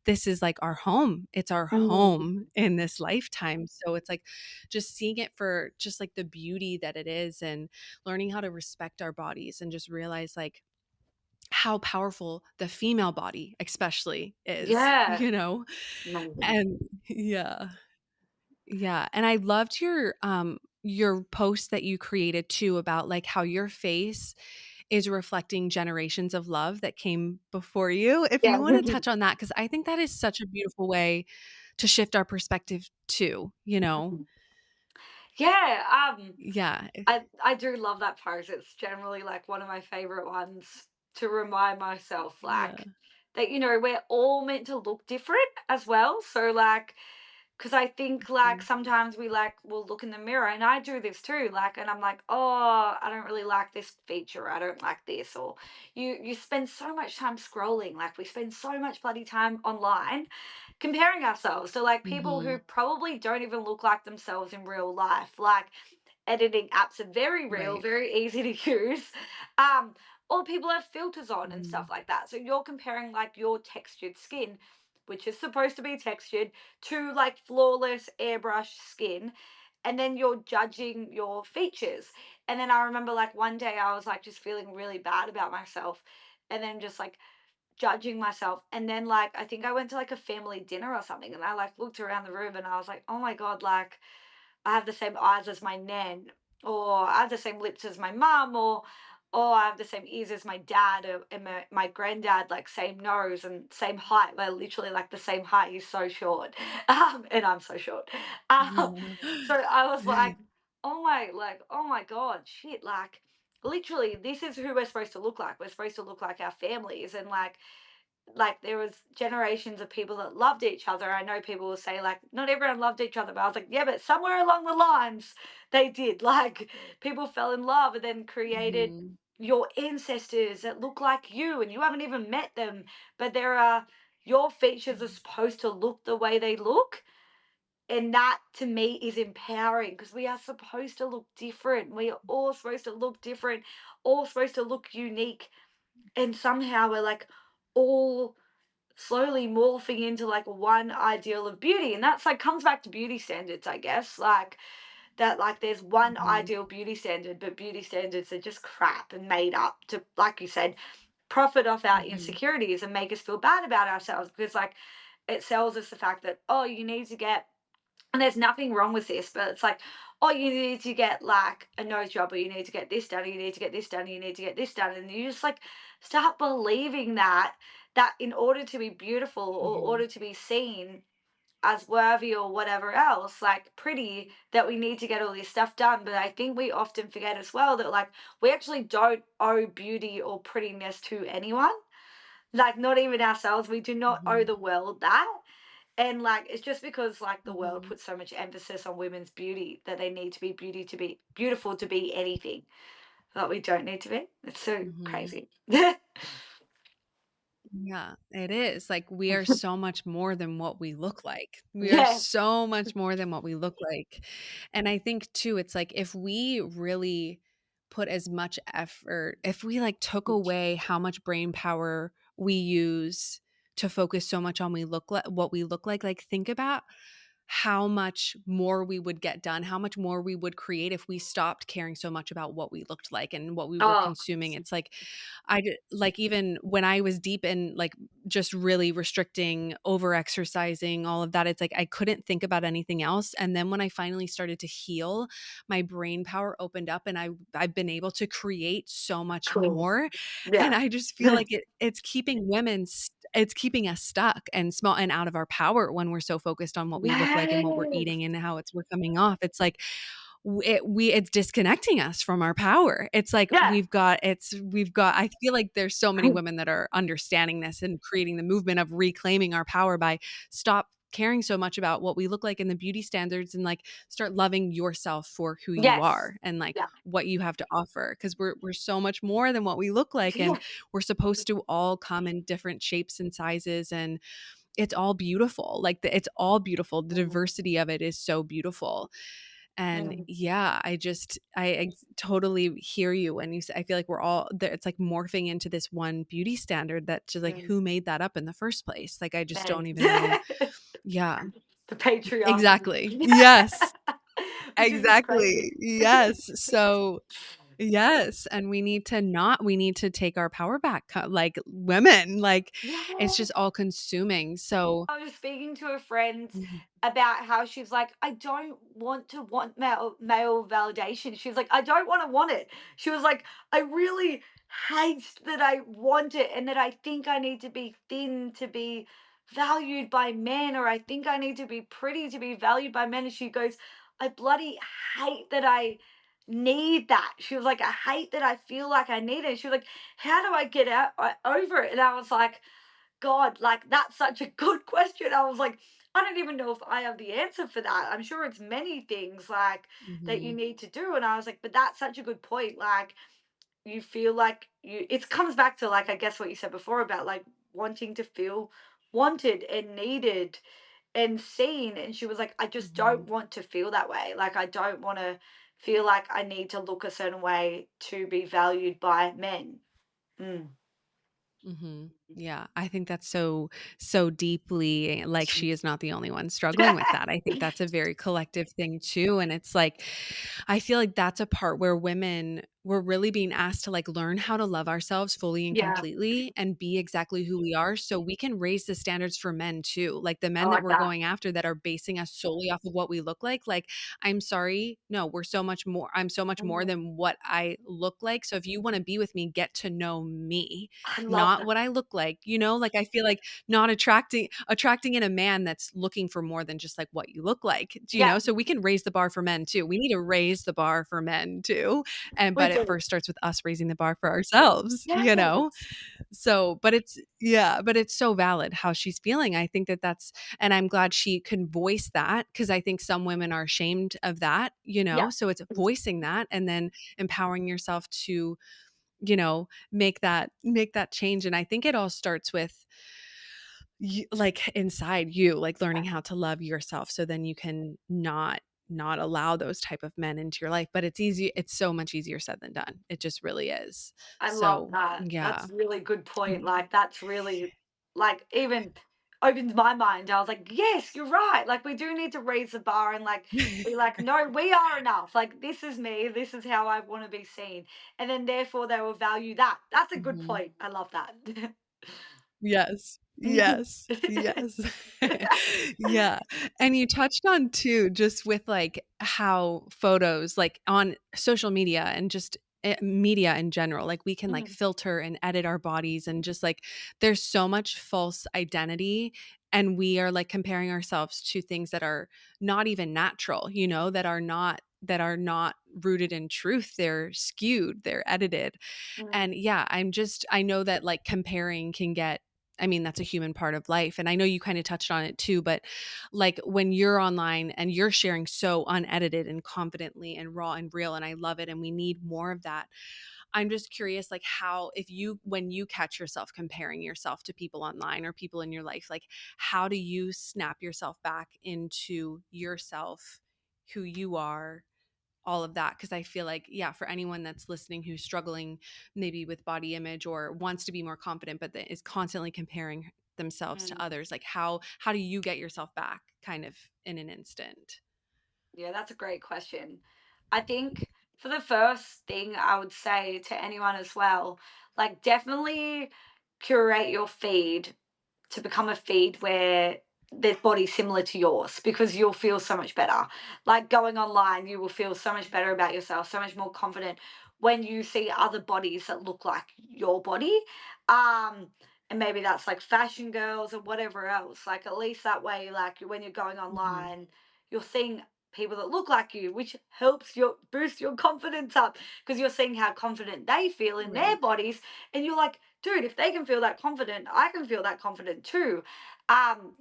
this is like our home. It's our home Mm. in this lifetime. So it's like just seeing it for just like the beauty that it is, and learning how to respect our bodies and just realize like how powerful the female body especially is, Yeah. you know? It's amazing. And yeah. Yeah. And I loved your post that you created too about like how your face is reflecting generations of love that came before you. If Yeah. you want to touch on that, because I think that is such a beautiful way to shift our perspective too, you know? Yeah. Yeah. I do love that pose. It's generally like one of my favorite ones to remind myself Yeah. like that, we're all meant to look different as well. So like, because I think like Mhm. sometimes we like will look in the mirror, and I do this too, like, and I'm like, oh, I don't really like this feature, I don't like this. Or you spend so much time scrolling, like we spend so much bloody time online comparing ourselves to like people who Mhm. probably don't even look like themselves in real life. Like editing apps are very real, Right. very easy to use. Um, or people have filters on and stuff Mhm. like that. So you're comparing like your textured skin, which is supposed to be textured, to like flawless airbrush skin. And then you're judging your features. And then I remember like one day I was like just feeling really bad about myself. And then just like judging myself. And then like I think I went to like a family dinner or something, and I like looked around the room and I was like, oh my God, like I have the same eyes as my nan, or I have the same lips as my mum, or I have the same ears as my dad, and my granddad, like same nose and same height. We're literally like the same height. He's so short, and I'm so short. So I was like, oh my God, shit, like literally, this is who we're supposed to look like. We're supposed to look like our families, and like there was generations of people that loved each other. I know people will say like not everyone loved each other, but I was like, yeah, but somewhere along the lines they did. Like people fell in love and then created Mhm. your ancestors that look like you, and you haven't even met them, but there are your features are supposed to look the way they look. And that to me is empowering, because we are supposed to look different. We are all supposed to look different, all supposed to look unique. And somehow we're like all slowly morphing into like one ideal of beauty, and that's like comes back to beauty standards, I guess. Like that, like there's one Mhm. ideal beauty standard, but beauty standards are just crap and made up to, like you said, profit off our Mhm. insecurities and make us feel bad about ourselves, because like it sells us the fact that, oh, you need to get, and there's nothing wrong with this, but it's like, oh, you need to get like a nose job, or you need to get this done, or you need to get this done, or you need to get this done. And you just like start believing that in order to be beautiful, or Mhm. order to be seen as worthy or whatever else, like pretty, that we need to get all this stuff done. But I think we often forget as well that like we actually don't owe beauty or prettiness to anyone. Like not even ourselves. We do not owe Mhm. the world that. And like it's just because like the world Mhm. puts so much emphasis on women's beauty that they need to be beauty to be beautiful to be anything that we don't need to be. It's so Mhm. crazy. Yeah, it is. Like, we are so much more than what we look like. We are Yes. so much more than what we look like. And I think too, it's like if we really put as much effort, if we like took away how much brain power we use to focus so much on what we look like think about how much more we would get done, how much more we would create if we stopped caring so much about what we looked like and what we were Oh, consuming. It's like like even when I was deep in like just really restricting, over exercising, all of that, it's like I couldn't think about anything else. And then when I finally started to heal, my brain power opened up and I've been able to create so much cool. more. And Yeah. I just feel like it's keeping it's keeping us stuck and small and out of our power when we're so focused on what we look like and what we're Yes. eating and how we're coming off. It's like it's disconnecting us from our power. It's like Yeah. we've got I feel like there's so many women that are understanding this and creating the movement of reclaiming our power by stop caring so much about what we look like and the beauty standards, and like start loving yourself for who you Yes. are and like Yeah. what you have to offer, because we're so much more than what we look like, and Yeah. we're supposed to all come in different shapes and sizes, and it's all beautiful. Like it's all beautiful. The Mm, diversity of it is so beautiful. And mm, yeah, I totally hear you when you say, I feel like we're all there. It's like morphing into this one beauty standard that just like, mm. who made that up in the first place? Like, I just And don't even know. Yeah, the patriarchy, exactly. Yes, which is just crazy. exactly. Yes. So yes, and we need to take our power back, like women. Like it's Yeah. just all consuming. So I was speaking to a friend mhm, about how she's like, I don't want to want male validation. She's like, I don't want it. She was like, I really hate that I want it and that I think I need to be thin to be valued by men, or I think I need to be pretty to be valued by men. And she goes, I bloody hate that I need that. She was like, I hate that I feel like I need it. She was like, how do I get over it? And I was like, God, like that's such a good question. I was like, I don't even know if I have the answer for that. I'm sure it's many things like that you mhm, need to do. And I was like, but that's such a good point. Like you feel like it comes back to like, I guess what you said before about like wanting to feel wanted and needed and seen. And she was like, I just don't mhm. want to feel that way. Like I don't want to feel like I need to look a certain way to be valued by men. Mm. Mhm. Yeah, I think that's so deeply like she is not the only one struggling with that. I think that's a very collective thing too, and it's like I feel like that's a part where women we're really being asked to like learn how to love ourselves fully and Yeah, completely and be exactly who we are so we can raise the standards for men too. Like the I men that like we're that. going after that are basing us solely off of what we look like I'm sorry, no, we're so much more. I'm so much more Mm, than what I look like. So if you want to be with me, get to know me, I love not that. what I look like. You know, like I feel like not attracting in a man that's looking for more than just like what you look like. You Yeah, know, so we can raise the bar for men too. We need to raise the bar for men too. And we but it do. first starts with us raising the bar for ourselves, you know? Yes. So, but it's yeah, but it's so valid how she's feeling. I think that that's and I'm glad she can voice that because I think some women are ashamed of that, you Yeah. know? So it's voicing that and then empowering yourself to, you know, make that change. And I think it all starts with like inside you, like learning how to love yourself so then you can not allow those type of men into your life. But it's easy, it's so much easier said than done. It just really is. I love So, that. yeah. That's a really good point. Like, that's really, like, even opened my mind. I was like, yes, you're right. Like, we do need to raise the bar and, like, be like, no, we are enough. Like, this is me. This is how I want to be seen. And then, therefore, they will value that. That's a good Mhm. point. I love that. Yes. Yes. Yes. Yeah. And you touched on too, just with like how photos, like on social media and just media in general, like we can like Mm, filter and edit our bodies and just like there's so much false identity. And we are like comparing ourselves to things that are not even natural, you know, that are not rooted in truth. They're skewed, they're edited. mm, And yeah, I know that like comparing can get I mean, that's a human part of life. And I know you kind of touched on it too, but like when you're online and you're sharing so unedited and confidently and raw and real, and I love it. And we need more of that. I'm just curious, like, how, if you, when you catch yourself comparing yourself to people online or people in your life, like, how do you snap yourself back into yourself, who you are, all of that? Because I feel like yeah, for anyone that's listening who's struggling maybe with body image or wants to be more confident but that is constantly comparing themselves to mm. others, like how do you get yourself back kind of in an instant? Yeah, that's a great question. I think for the first thing, I would say to anyone as well, like definitely curate your feed to become a feed where there's bodies similar to yours because you'll feel so much better. Like going online, you will feel so much better about yourself, so much more confident when you see other bodies that look like your body. Um, and maybe that's like fashion girls or whatever else. Like at least that way, like when you're going Mhm. online, you're seeing people that look like you, which helps your boost your confidence up because you're seeing how confident they feel in their Right. bodies, and you're like, dude, if they can feel that confident, I can feel that confident too.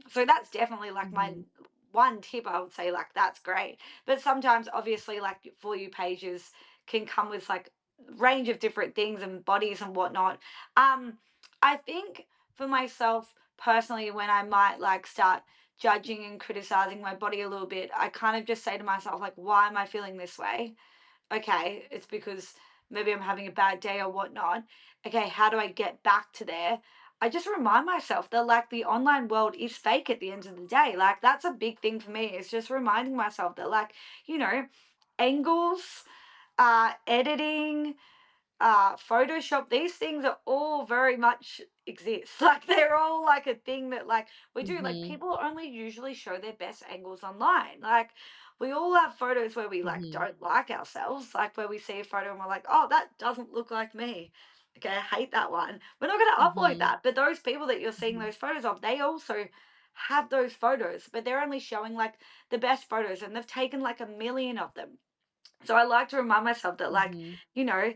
So that's definitely like my Mhm. one tip. I would say like that's great, but sometimes obviously like for you pages can come with like range of different things and bodies and whatnot. I think for myself personally, when I might like start judging and criticizing my body a little bit, I kind of just say to myself, like, why am I feeling this way? Okay, it's because maybe I'm having a bad day or whatnot. Okay, how do I get back to there? I just remind myself that like the online world is fake at the end of the day. Like that's a big thing for me. It's just reminding myself that like, you know, angles, editing, Photoshop, these things are all very much exist. Like they're all like a thing that like we do. Like Mhm. people only usually show their best angles online. Like we all have photos where we like Mhm. don't like ourselves, like where we see a photo and we're like, oh, that doesn't look like me. Okay, I hate that one. We're not gonna upload Mhm. that. But those people that you're seeing Mhm. those photos of, they also have those photos, but they're only showing like the best photos and they've taken like a million of them. So I like to remind myself that like, Mhm. you know,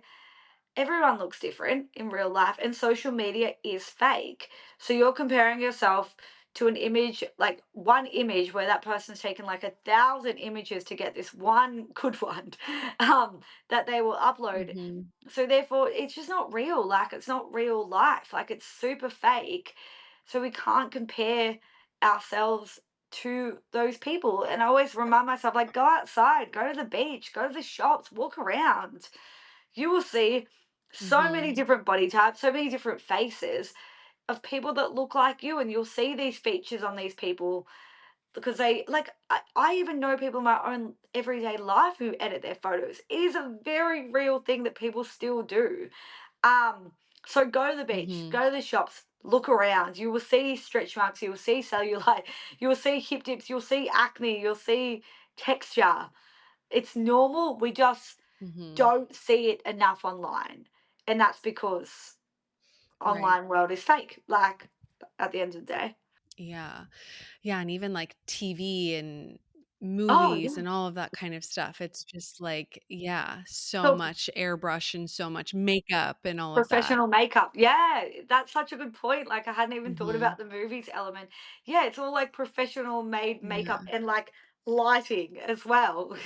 everyone looks different in real life and social media is fake. So you're comparing yourself to an image, like one image where that person's taken like 1,000 images to get this one good one that they will upload. Mhm. So therefore it's just not real. Like it's not real life. Like it's super fake. So we can't compare ourselves to those people. And I always remind myself, like, go outside, go to the beach, go to the shops, walk around. You will see so many Mhm. different body types, so many different faces of people that look like you, and you'll see these features on these people because they like. I even know people in my own everyday life who edit their photos. It is a very real thing that people still do. Um, so go to the beach, Mhm. go to the shops, look around. You will see stretch marks, you will see cellulite, you will see hip dips, you'll see acne, you'll see texture. It's normal. We just Mhm. don't see it enough online. And that's because Right. online world is fake, like at the end of the day. Yeah. Yeah, and even like TV and Oh movies yeah. and all of that kind of stuff. It's just like, yeah, so So much airbrush and so much makeup and all of that. professional makeup. Yeah, that's such a good point. Like I hadn't even thought Mhm. about the movies element. Yeah, it's all like professional made makeup Yeah. and like lighting as well.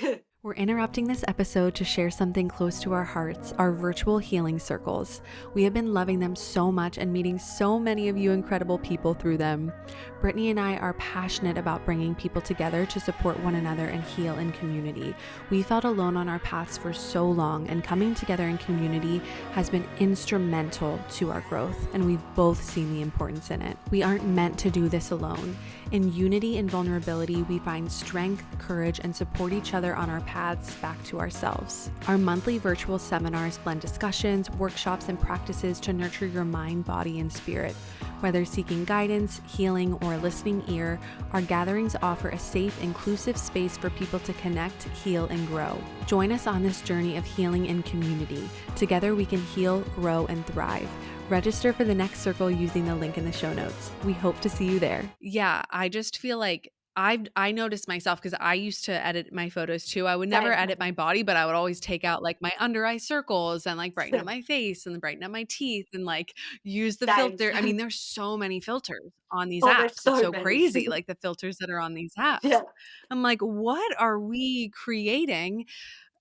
We're interrupting this episode to share something close to our hearts, our virtual healing circles. We have been loving them so much and meeting so many of you incredible people through them. Brittany and I are passionate about bringing people together to support one another and heal in community. We felt alone on our paths for so long, and coming together in community has been instrumental to our growth, and we've both seen the importance in it. We aren't meant to do this alone. In unity and vulnerability, we find strength, courage, and support each other on our paths back to ourselves. Our monthly virtual seminars blend discussions, workshops, and practices to nurture your mind, body, and spirit. Whether seeking guidance, healing, or a listening ear, our gatherings offer a safe, inclusive space for people to connect, heal, and grow. Join us on this journey of healing in community. Together, we can heal, grow, and thrive. Register for the next circle using the link in the show notes. We hope to see you there. Yeah, I just feel like I noticed myself because I used to edit my photos too. I would never Same. edit my body, but I would always take out like my under eye circles and like brighten up my face and brighten up my teeth and like use the Same. filter. I mean, there's so many filters on these Oh, there's apps. It's so so many. crazy, like the filters that are on these apps. Yeah. I'm like, what are we creating?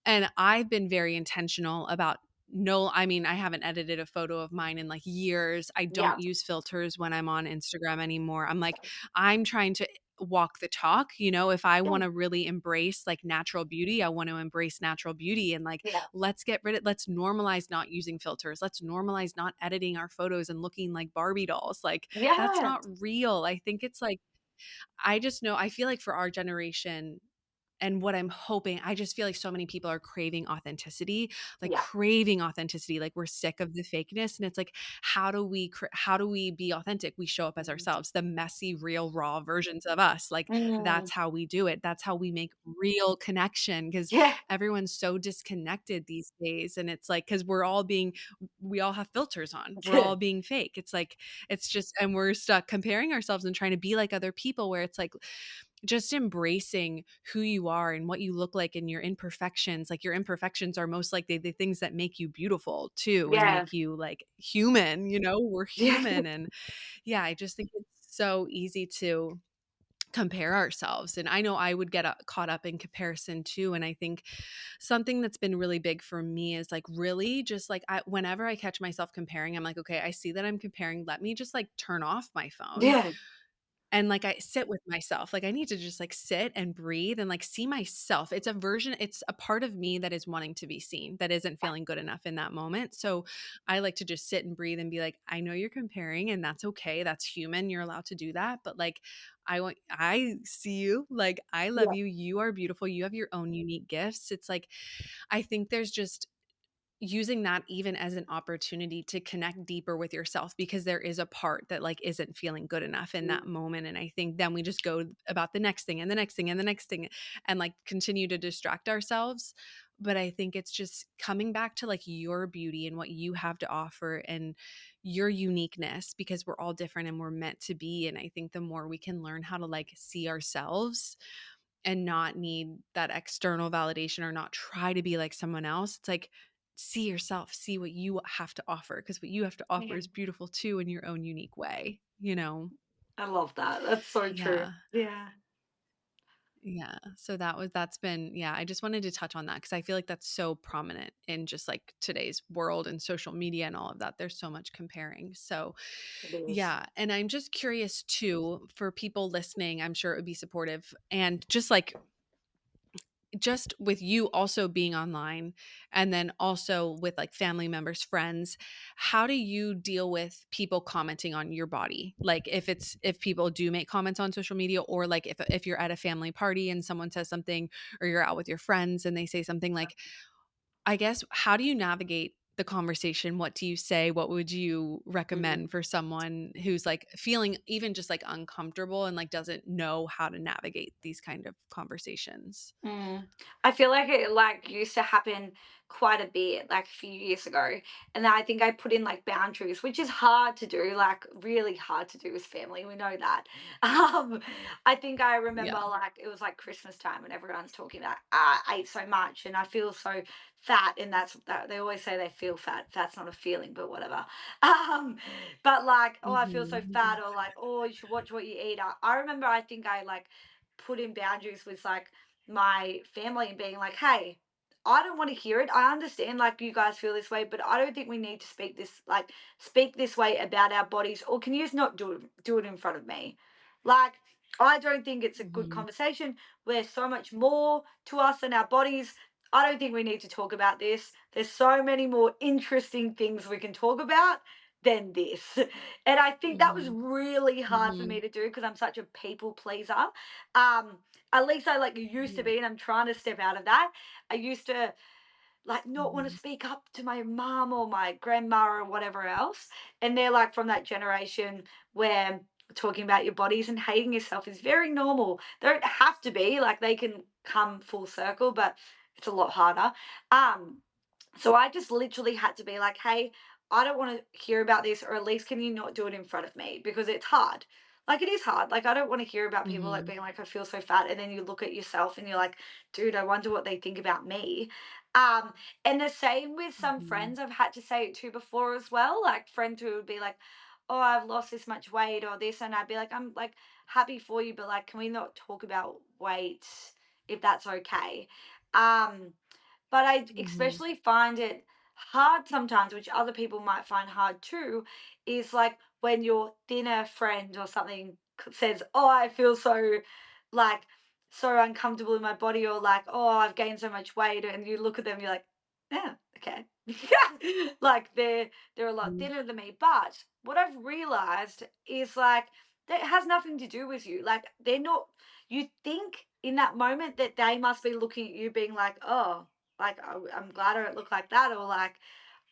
And I've been very intentional about no, I mean, I haven't edited a photo of mine in like years. I Yeah. don't use filters when I'm on Instagram anymore. I'm like, I'm trying to walk the talk. You know, if I Yeah. want to really embrace like natural beauty, I want to embrace natural beauty and like, Yeah. let's normalize not using filters. Let's normalize not editing our photos and looking like Barbie dolls. Like, that's Yeah. not real. I think it's like, I just know, I feel like for our generation, and what I'm hoping, I just feel like so many people are craving authenticity, like Yeah. craving authenticity. Like we're sick of the fakeness, and it's like, how do we be authentic? We show up as ourselves, the messy, real, raw versions of us. Like Mm. that's how we do it. That's how we make real connection because Yeah. everyone's so disconnected these days, and it's like because we all have filters on. We're all being fake. It's like it's just, and we're stuck comparing ourselves and trying to be like other people. Where it's like just embracing who you are and what you look like and your imperfections. Like your imperfections are most likely the things that make you beautiful too and Yeah. make you like human, we're Yeah. human. And yeah, I just think it's so easy to compare ourselves. And I know I would get caught up in comparison too. And I think something that's been really big for me is like really just like whenever I catch myself comparing, I'm like, okay, I see that I'm comparing. Let me just like turn off my phone Yeah. and, like, I sit with myself, like, I need to just, like, sit and breathe and, like, see myself. It's a part of me that is wanting to be seen, that isn't feeling good enough in that moment, so I like to just sit and breathe and be like, "I know you're comparing, and that's okay, that's human, you're allowed to do that, but, like, I see you, like, I love Yeah. you, you are beautiful, you have your own unique gifts." It's like, I think there's just using that even as an opportunity to connect deeper with yourself because there is a part that like isn't feeling good enough in that Mm. moment. And I think then we just go about the next thing and the next thing and the next thing and like continue to distract ourselves. But I think it's just coming back to like your beauty and what you have to offer and your uniqueness because we're all different and we're meant to be. And I think the more we can learn how to like see ourselves and not need that external validation or not try to be like someone else. It's like, see yourself, see what you have to offer because what you have to offer Yeah. is beautiful too in your own unique way, you know? I love that. That's so true. Yeah. Yeah. Yeah. So that's been, yeah, I just wanted to touch on that because I feel like that's so prominent in just like today's world and social media and all of that. There's so much comparing. So, It is. yeah. And I'm just curious too, for people listening, I'm sure it would be supportive and just with you also being online and then also with like family members, friends, how do you deal with people commenting on your body? Like if people do make comments on social media or like if you're at a family party and someone says something or you're out with your friends and they say something like, I guess, how do you navigate the conversation? What do you say? What would you Mhm. recommend for someone who's like feeling even just like uncomfortable and like doesn't know how to navigate these kind of conversations? Mm. I feel like it like used to happen quite a bit, like a few years ago. And then I think I put in like boundaries, which is hard to do, like really hard to do with family. We know that. I think I remember Yeah. like it was like Christmas time and everyone's talking about I ate so much and I feel so fat, and that's that they always say they feel fat. Fat's not a feeling, but whatever. Um, but like, oh, I feel so Mhm. fat, or like, oh, you should watch what you eat. I remember I think I like put in boundaries with like my family and being like, hey, I don't want to hear it. I understand like you guys feel this way, but I don't think we need to speak this way about our bodies. Or can you just not do it in front of me? Like, I don't think it's a good Mhm. conversation. We're so much more to us than our bodies. I don't think we need to talk about this. There's so many more interesting things we can talk about than this. And I think that was Mhm. really hard for me Mhm. to do because I'm such a people pleaser. Um, at least I like used to Yeah. be, and I'm trying to step out of that. I used to like not want to Mhm. speak up to my mom or my grandma or whatever else. And they're like from that generation where talking about your bodies and hating yourself is very normal. They don't have to be, like they can come full circle, but it's a lot harder. Um, so I just literally had to be like, hey, I don't want to hear about this, or at least can you not do it in front of me? Because it's hard. Like it is hard. Like I don't want to hear about people like Mhm. being like, I feel so fat. And then you look at yourself and you're like, dude, I wonder what they think about me. Um, and the same with some Mhm. friends I've had to say it to before as well. Like friends who would be like, oh, I've lost this much weight or this. And I'd be like, I'm like happy for you, but like, can we not talk about weight if that's okay? Um, but I Mhm. especially find it hard sometimes, which other people might find hard too, is like when your thinner friend or something says, "Oh, I feel so like so uncomfortable in my body," or like, "Oh, I've gained so much weight," and you look at them, you're like, "Yeah, okay." Like they're a lot Mhm. thinner than me. But what I've realized is like that has nothing to do with you. Like they're not. You think in that moment that they must be looking at you, being like, "Oh." Like, I'm glad I don't look like that, or like,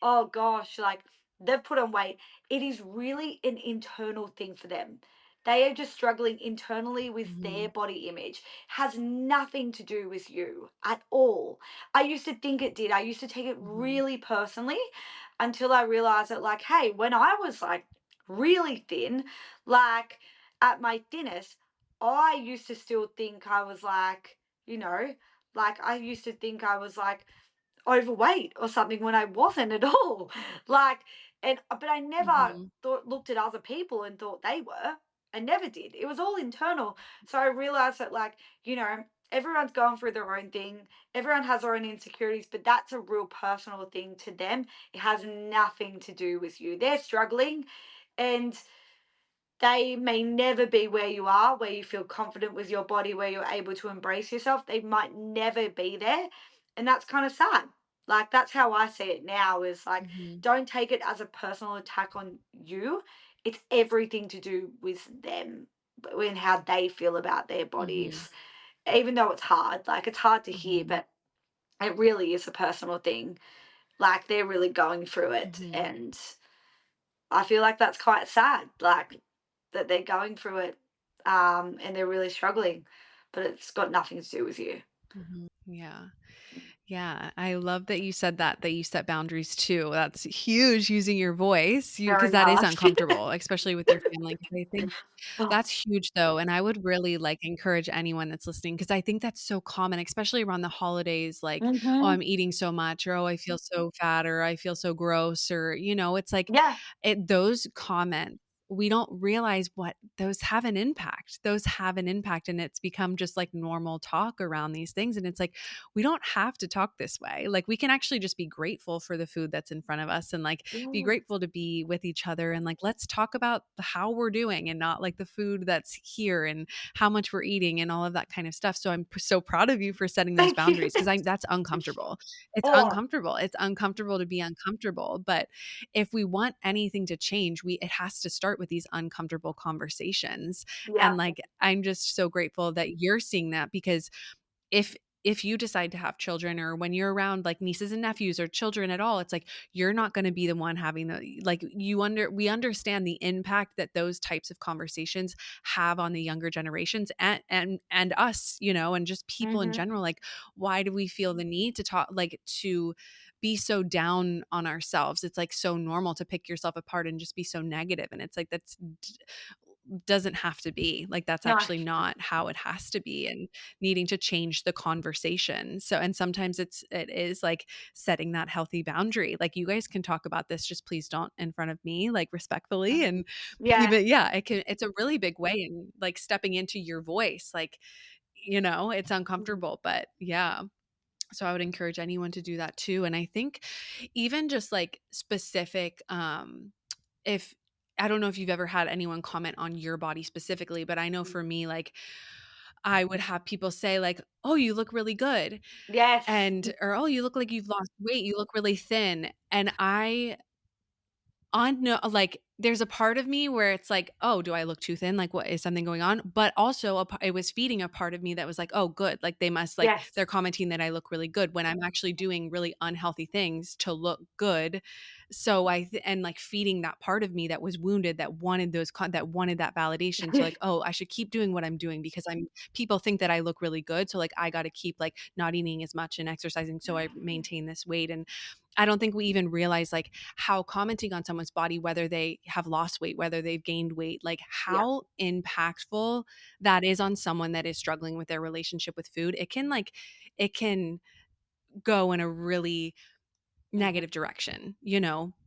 oh gosh, like they've put on weight. It is really an internal thing for them. They are just struggling internally with their Mhm. body image. Has nothing to do with you at all. I used to think it did. I used to take it Mhm. really personally until I realized that, like, hey, when I was like really thin, like at my thinnest, I used to still think I was like, you know, like I used to think I was like overweight or something when I wasn't at all. Like, and but I never Mhm. thought looked at other people and thought they were. I never did. It was all internal. So I realized that, like, everyone's going through their own thing. Everyone has their own insecurities, but that's a real personal thing to them. It has nothing to do with you. They're struggling, and they may never be where you are, where you feel confident with your body, where you're able to embrace yourself. They might never be there. And that's kind of sad. Like, that's how I see it now is like, Mhm. don't take it as a personal attack on you. It's everything to do with them and how they feel about their Mhm. bodies. Even though it's hard, like, it's hard to hear, Mhm. but it really is a personal thing. Like, they're really going through it. Mhm. And I feel like that's quite sad, like, that they're going through it, and they're really struggling, but it's got nothing to do with you. Mhm. Yeah. Yeah, I love that you said that you set boundaries too. That's huge using your voice, you because Very that is hard. uncomfortable, especially with your family. 'Cause I think Oh, that's huge though, and I would really, like, encourage anyone that's listening because I think that's so common, especially around the holidays, like, "Oh, mhm. I'm eating so much," or, "Oh, I feel so fat," or, "I feel so gross," or, it's like Yeah. those comments, we don't realize what those have an impact. Those have an impact, and it's become just, like, normal talk around these things, and it's like, we don't have to talk this way. Like, we can actually just be grateful for the food that's in front of us and, like, be Mm. grateful to be with each other and, like, let's talk about how we're doing and not, like, the food that's here and how much we're eating and all of that kind of stuff. So I'm so proud of you for setting those Thank you. boundaries because I that's uncomfortable. It's Oh, uncomfortable. It's uncomfortable to be uncomfortable, but if we want anything to change, we it has to start with these uncomfortable conversations. yeah. And, like, I'm just so grateful that you're seeing that because if if you decide to have children or when you're around like nieces and nephews or children at all, it's like you're not going to be the one having the like we understand the impact that those types of conversations have on the younger generations and us, and just people in Mhm. general. Like, why do we feel the need to talk like to be so down on ourselves? It's like so normal to pick yourself apart and just be so negative, and it's like doesn't have to be like that's No. actually not how it has to be, and needing to change the conversation. So and sometimes it is like setting that healthy boundary. Like, you guys can talk about this, just please don't in front of me, like, respectfully. And Yeah. even yeah, it's a really big way in like stepping into your voice. Like, it's uncomfortable, but yeah. So I would encourage anyone to do that too. And I think even just like specific if I don't know if you've ever had anyone comment on your body specifically, but I know for me, like, I would have people say, like, "Oh, you look really good," Yes. and or, "Oh, you look like you've lost weight, you look really thin," and on no like, there's a part of me where it's like, "Oh, do I look too thin? Like, what is something going on?" But also it was feeding a part of me that was like, "Oh, good. Like, they must like Yes. they're commenting that I look really good when I'm actually doing really unhealthy things to look good." So and like feeding that part of me that was wounded that wanted that wanted that validation to like, "Oh, I should keep doing what I'm doing because people think that I look really good, so like I got to keep like not eating as much and exercising so I maintain this weight." And I don't think we even realize like how commenting on someone's body, whether they have lost weight, whether they've gained weight, like Yeah. how impactful that is on someone that is struggling with their relationship with food. It can go in a really Mhm. negative direction,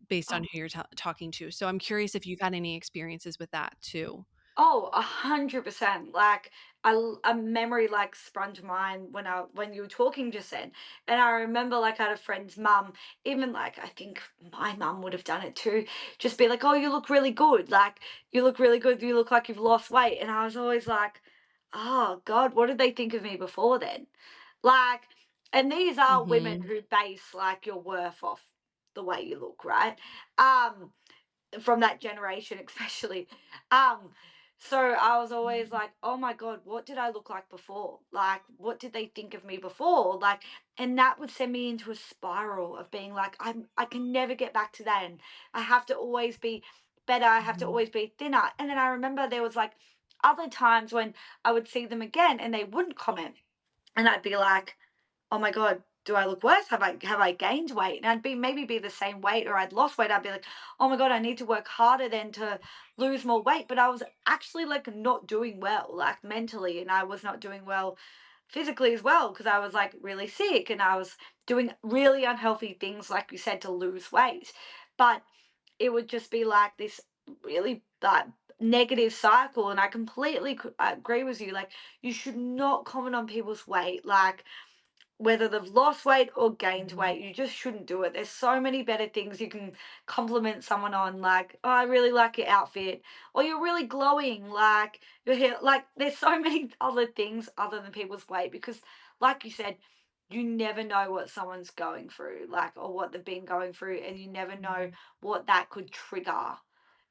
based on who you're talking to. So I'm curious if you've had any experiences with that too. Oh, 100%. Like a memory like sprung to mind when you were talking just then, and I remember like I had a friend's mum, even like I think my mum would have done it too. Just be like, "Oh, you look really good. Like you look really good. You look like you've lost weight." And I was always like, "Oh God, what did they think of me before then?" Like, and these are women Mhm. who base like your worth off the way you look, right? Um, from that generation especially. Um, so I was always like, "Oh my God, what did I look like before? Like, what did they think of me before?" Like, and that would send me into a spiral of being like, I can never get back to that, and I have to always be better. I have to Mhm. always be thinner. And then I remember there was like other times when I would see them again and they wouldn't comment, and I'd be like, "Oh my God." do I look worse? Have I gained weight? And I'd be maybe be the same weight, or I'd lost weight. I'd be like, oh my God, I need to work harder then to lose more weight. But I was actually like not doing well, like mentally, and I was not doing well physically as well because I was like really sick and I was doing really unhealthy things, like you said, to lose weight. But it would just be like this really negative cycle. And I completely agree with you. Like, you should not comment on people's weight. Like, whether they've lost weight or gained Mhm. weight, you just shouldn't do it. There's so many better things you can compliment someone on, like, oh, I really like your outfit, or you're really glowing, like your hair. Like, there's so many other things other than people's weight because, like you said, you never know what someone's going through, like, or what they've been going through, and you never know Mhm. what that could trigger.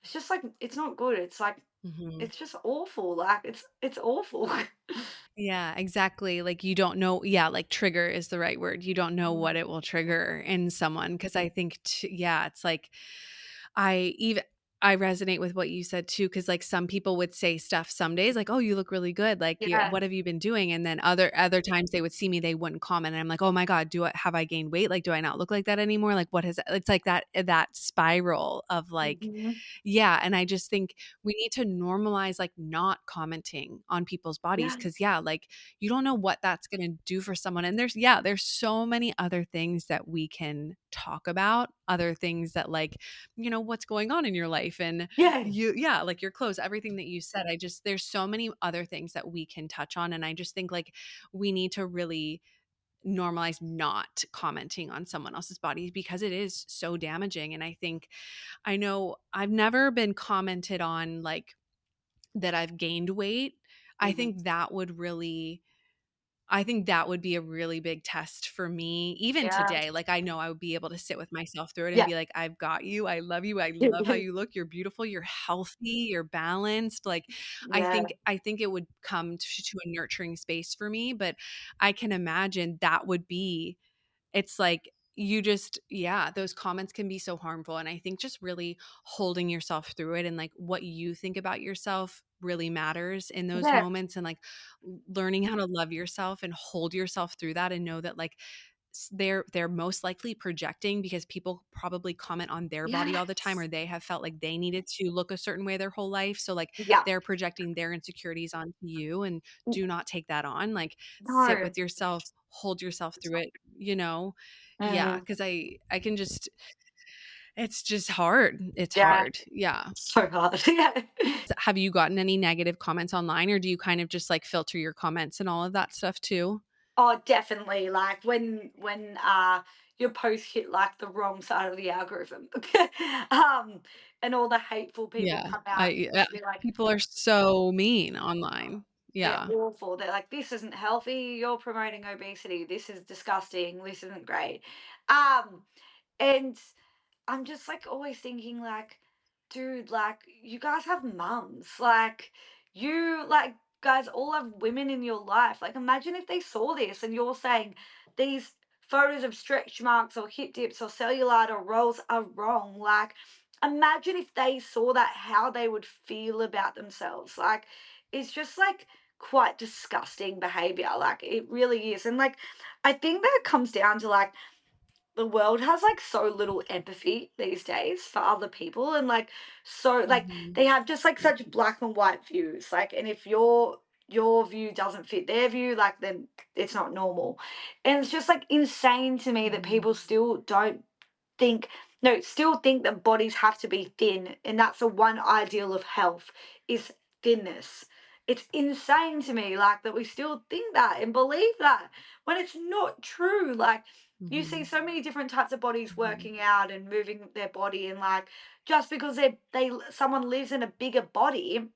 It's just like, it's not good. It's like, Mhm. it's just awful. Like, it's awful. Yeah, exactly. Like you don't know, yeah, like trigger is the right word. You don't know what Mm, it will trigger in someone because I think yeah, it's like I even I resonate with what you said too cuz like some people would say stuff some days like, "Oh, you look really good. Like, yeah. what have you been doing?" And then other times they would see me, they wouldn't comment and I'm like, "Oh my god, do I have I gained weight? Like do I not look like that anymore? Like what has it's like that spiral of like Hmm. yeah, and I just think we need to normalize, like, not commenting on people's bodies because Yes. yeah, like, you don't know what that's gonna do for someone, and there's yeah, there's so many other things that we can talk about, other things that, like, what's going on in your life and Yeah. you yeah, like, your clothes, everything that you said, I just there's so many other things that we can touch on, and I just think, like, we need to really normalize not commenting on someone else's body because it is so damaging, and I know I've never been commented on, like, that I've gained weight. I Mhm. think that would really I think that would be a really big test for me even Yeah. today. Like, I know I would be able to sit with myself through it and Yeah. be like, "I've got you. I love you. I love how you look. You're beautiful. You're healthy. You're balanced." Like, Yeah. I think it would come to a nurturing space for me, but I can imagine that would be it's like you just yeah, those comments can be so harmful, and I think just really holding yourself through it and, like, what you think about yourself really matters in those Yeah. moments and, like, learning how to love yourself and hold yourself through that and know that, like, they're most likely projecting because people probably comment on their body all the time Yes. or they have felt like they needed to look a certain way their whole life, so, like, Yeah. they're projecting their insecurities onto you, and do not take that on, like, sit No. with yourself, hold yourself through it, you know? Yeah, Mm. because I can just it's just hard. It's Yeah. hard. Yeah. So hard. Yeah. Have you gotten any negative comments online, or do you kind of just, like, filter your comments and all of that stuff too? Oh, definitely. Like, when your post hit like the wrong side of the algorithm, um, and all the hateful people Yeah. come out and just be like, People are so mean oh, online. they're Yeah. awful. They're like, this isn't healthy. You're promoting obesity. This is disgusting. This isn't great. Um, and I'm just like always thinking like, dude, like, you guys have mums. Like, you like guys all have women in your life. Like, imagine if they saw this and you're saying these photos of stretch marks or hip dips or cellulite or rolls are wrong. Like, imagine if they saw that, how they would feel about themselves. Like, it's just like quite disgusting behavior. Like, it really is. And like, I think that comes down to like, the world has like so little empathy these days for other people, and like, so like Mhm. they have just like such black and white views, like, and if your view doesn't fit their view, like, then it's not normal. And it's just like insane to me that Mhm. people still don't think no, still think that bodies have to be thin, and that's the one ideal of health is thinness. It's insane to me, like, that we still think that and believe that when it's not true. Like, you see Mhm. so many different types of bodies Mhm. working out and moving their body, and like, just because they someone lives in a bigger body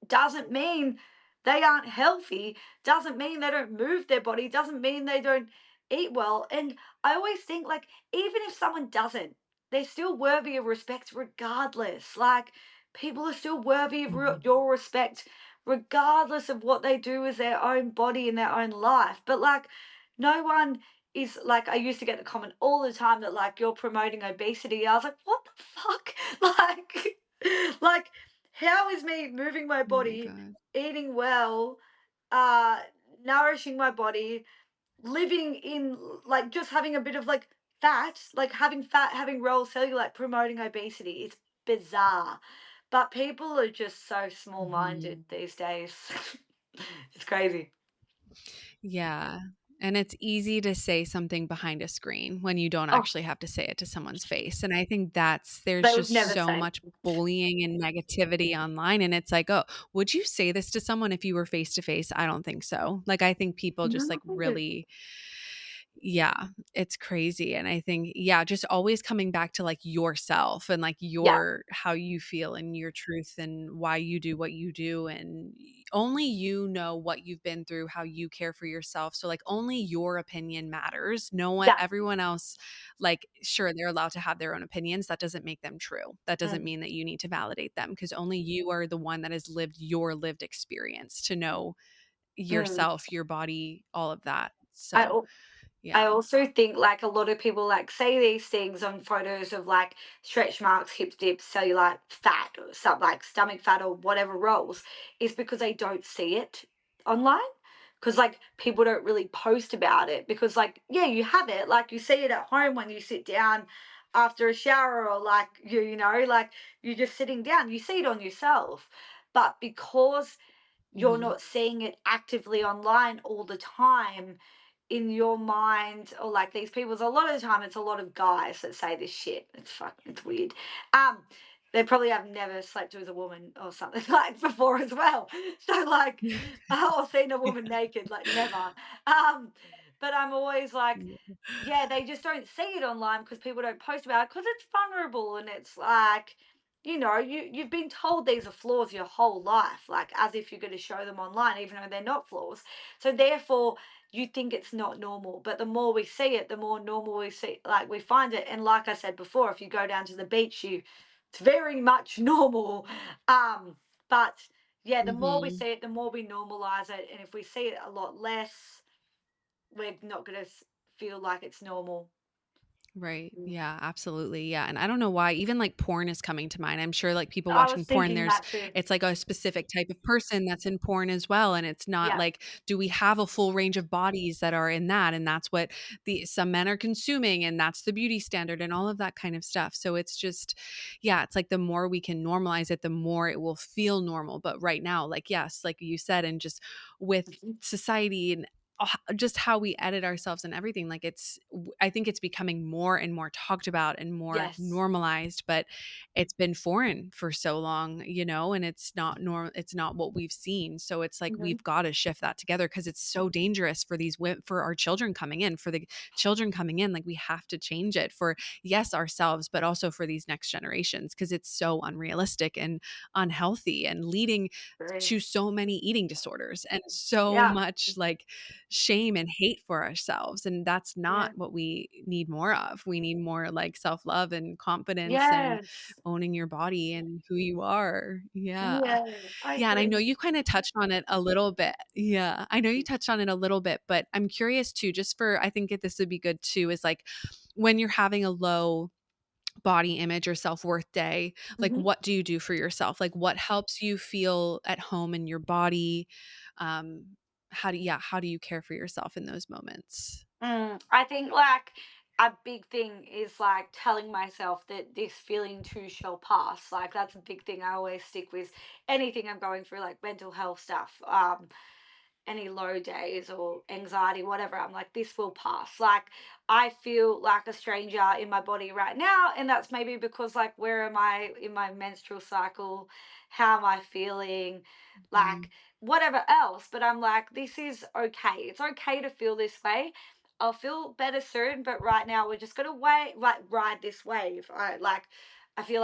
doesn't mean they aren't healthy, doesn't mean they don't move their body, doesn't mean they don't eat well. And I always think, like, even if someone doesn't, they're still worthy of respect regardless. Like, people are still worthy of Mhm. your respect regardless of what they do with their own body and their own life. But like, no one is like, I used to get the comment all the time that like, you're promoting obesity. I was like, what the fuck? Like, like, how is me moving my Oh my body, god. eating well, uh, nourishing my body, living in like just having a bit of like fat, like having fat, having raw cellulite, promoting obesity. It's bizarre. But people are just so small minded Mhm. these days. It's crazy. Yeah. And it's easy to say something behind a screen when you don't Oh, actually have to say it to someone's face. And I think there's they would just never so say. much bullying and negativity online. And it's like, oh, would you say this to someone if you were face to face? I don't think so. Like, I think people just like No. really, yeah, it's crazy. And I think, yeah, just always coming back to like yourself and like Yeah. how you feel and your truth and why you do what you do. And only you know what you've been through, how you care for yourself. So like only your opinion matters. No one, Yeah. everyone else, like, sure, they're allowed to have their own opinions. That doesn't make them true. That doesn't Mm, mean that you need to validate them because only you are the one that has lived your lived experience to know mm. yourself, your body, all of that. I So, I yeah. also think like a lot of people like say these things on photos of like stretch marks, hip dips, cellulite, fat, or some like stomach fat or whatever rolls, is because they don't see it online. Because like people don't really post about it because like yeah you have it like you see it at home when you sit down after a shower or like you know like you're just sitting down you see it on yourself but because you're Mhm. not seeing it actively online all the time in your mind or like these people's a lot of the time it's a lot of guys that say this shit it's fucking it's weird um they probably have never slept with a woman or something like before as well so like or seen a woman naked like never um but I'm always like Yeah. yeah, they just don't see it online because people don't post about it because it's vulnerable and it's like, you know, you've been told these are flaws your whole life, like as if you're going to show them online, even though they're not flaws. So therefore, you think it's not normal. But the more we see it, the more normal we see, like we find it. And like I said before, if you go down to the beach, it's very much normal. But yeah, the more we Mhm. see it, the more we normalize it, and if we see it a lot less, we're not going to feel like it's normal. Right. Mm. Yeah, absolutely. Yeah. And I don't know why even like porn is coming to mind. I'm sure like people I was watching porn, thinking there's that too. it's like a specific type of person that's in porn as well. And it's not Yeah. like, do we have a full range of bodies that are in that? And that's what the some men are consuming, and that's the beauty standard and all of that kind of stuff. So it's just, yeah, it's like the more we can normalize it, the more it will feel normal. But right now, like, yes, like you said, and just with Mhm. society and just how we edit ourselves and everything like I think it's becoming more and more talked about and more Yes. normalized, but it's been foreign for so long, and it's not what we've seen. So it's like Mhm. we've got to shift that together because it's so dangerous for for our children coming in, for the children coming in. Like we have to change it for, yes, ourselves, but also for these next generations because it's so unrealistic and unhealthy and leading Agree. to so many eating disorders and so Yeah. much like shame and hate for ourselves, and that's not Yeah. what we need more of. We need more like self-love and confidence and Yes. owning your body and who you are. Yeah. Yeah. I Yeah, and I know agree. you kinda touched on it a little bit. Yeah, I know you touched on it a little bit, but I'm curious too, just for I think this would be good too, is like when you're having a low body image or self-worth day, like Mhm. what do you do for yourself? Like what helps you feel at home in your body? Um how do you care for yourself in those moments? I think like a big thing is like telling myself that this feeling too shall pass. Like that's a big thing I always stick with anything I'm going through, like mental health stuff. Any low days or anxiety, whatever, I'm like, this will pass. Like, I feel like a stranger in my body right now. And that's maybe because, like, where am I in my menstrual cycle? How am I feeling? Mhm. Like, whatever else. But I'm like, this is okay. It's okay to feel this way. I'll feel better soon, but right now we're just gonna wait, like ride this wave. I feel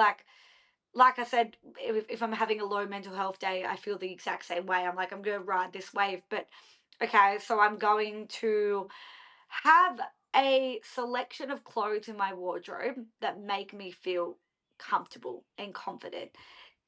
like I said, if I'm having a low mental health day, I feel the exact same way. I'm like, I'm going to ride this wave. But okay, so I'm going to have a selection of clothes in my wardrobe that make me feel comfortable and confident.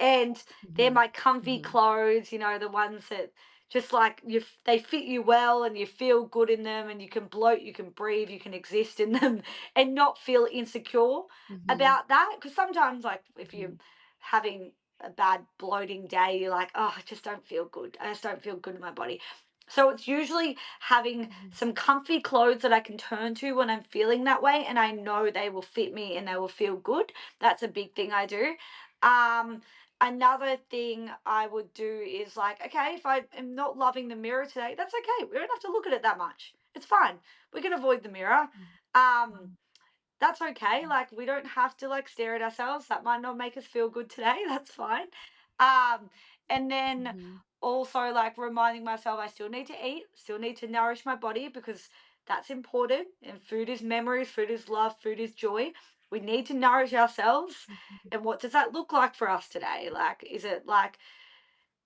And they're Mhm. my comfy Mhm. clothes, the ones that just like they fit you well and you feel good in them and you can bloat, you can breathe, you can exist in them and not feel insecure Mhm. about that. Because sometimes, like, if you're Mhm. having a bad bloating day, you're like, oh, I just don't feel good. I just don't feel good in my body. So it's usually having Mhm. some comfy clothes that I can turn to when I'm feeling that way, and I know they will fit me and they will feel good. That's a big thing I do. Um, Another thing I would do is like, okay, if I am not loving the mirror today, that's okay. We don't have to look at it that much. It's fine. We can avoid the mirror. Um, Mhm. that's okay. Like we don't have to like stare at ourselves. That might not make us feel good today. That's fine. Um, and then Mhm. also like reminding myself I still need to eat, still need to nourish my body because that's important. And food is memories, food is love, food is joy. We need to nourish ourselves. Mhm. And what does that look like for us today? Like, is it like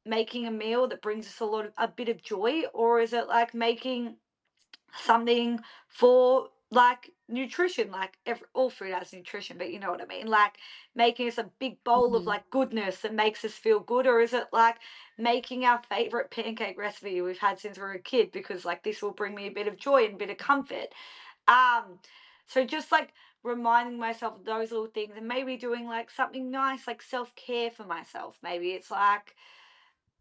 making a meal that brings us a bit of joy, or is it like making something for like nutrition, like all food has nutrition, but you know what I mean, like making us a big bowl of Mhm. like goodness that makes us feel good, or is it like making our favorite pancake recipe we've had since we were a kid because like this will bring me a bit of joy and a bit of comfort. So just like reminding myself of those little things and maybe doing like something nice like self-care for myself. Maybe it's like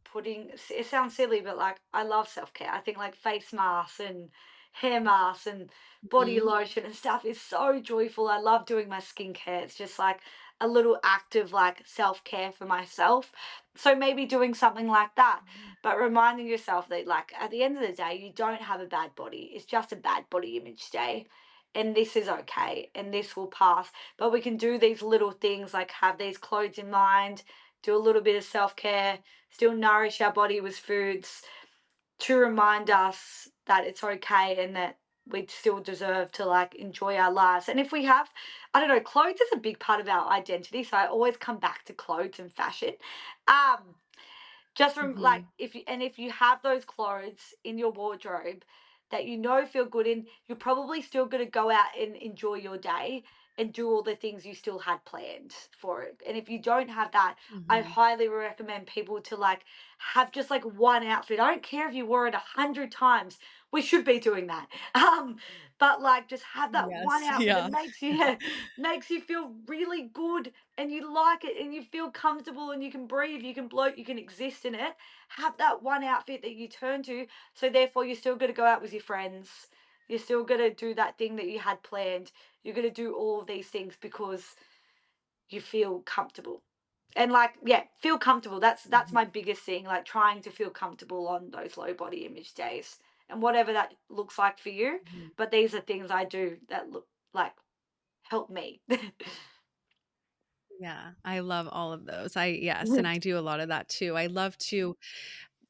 putting, it sounds silly, but like I love self-care. I think like face masks and hair masks and body Mhm. lotion and stuff is so joyful. I love doing my skincare. It's just like a little act of like self-care for myself. So maybe doing something like that, but reminding yourself that like at the end of the day, you don't have a bad body. It's just a bad body image day. And this is okay, and this will pass. But we can do these little things like have these clothes in mind, do a little bit of self care, still nourish our body with foods to remind us that it's okay and that we still deserve to like enjoy our lives. And if we have, I don't know, clothes is a big part of our identity. So I always come back to clothes and fashion. Um, just from like Mhm. if you have those clothes in your wardrobe that you know feel good in, you're probably still gonna go out and enjoy your day and do all the things you still had planned for it. And if you don't have that, I Mhm. highly recommend people to like have just like one outfit. I don't care if you wore it 100 times. We should be doing that. But like just have that one Yes. outfit that Yeah. makes you yeah, makes you feel really good and you like it and you feel comfortable and you can breathe, you can bloat, you can exist in it. Have that one outfit that you turn to. So therefore you're still gonna go out with your friends. You're still gonna do that thing that you had planned. You're gonna do all of these things because you feel comfortable. And like, yeah, feel comfortable. That's Mhm. my biggest thing, like trying to feel comfortable on those low body image days. And whatever that looks like for you. Mhm. But these are things I do that look like help me. Yeah, I love all of those. Yes, and I do a lot of that too. I love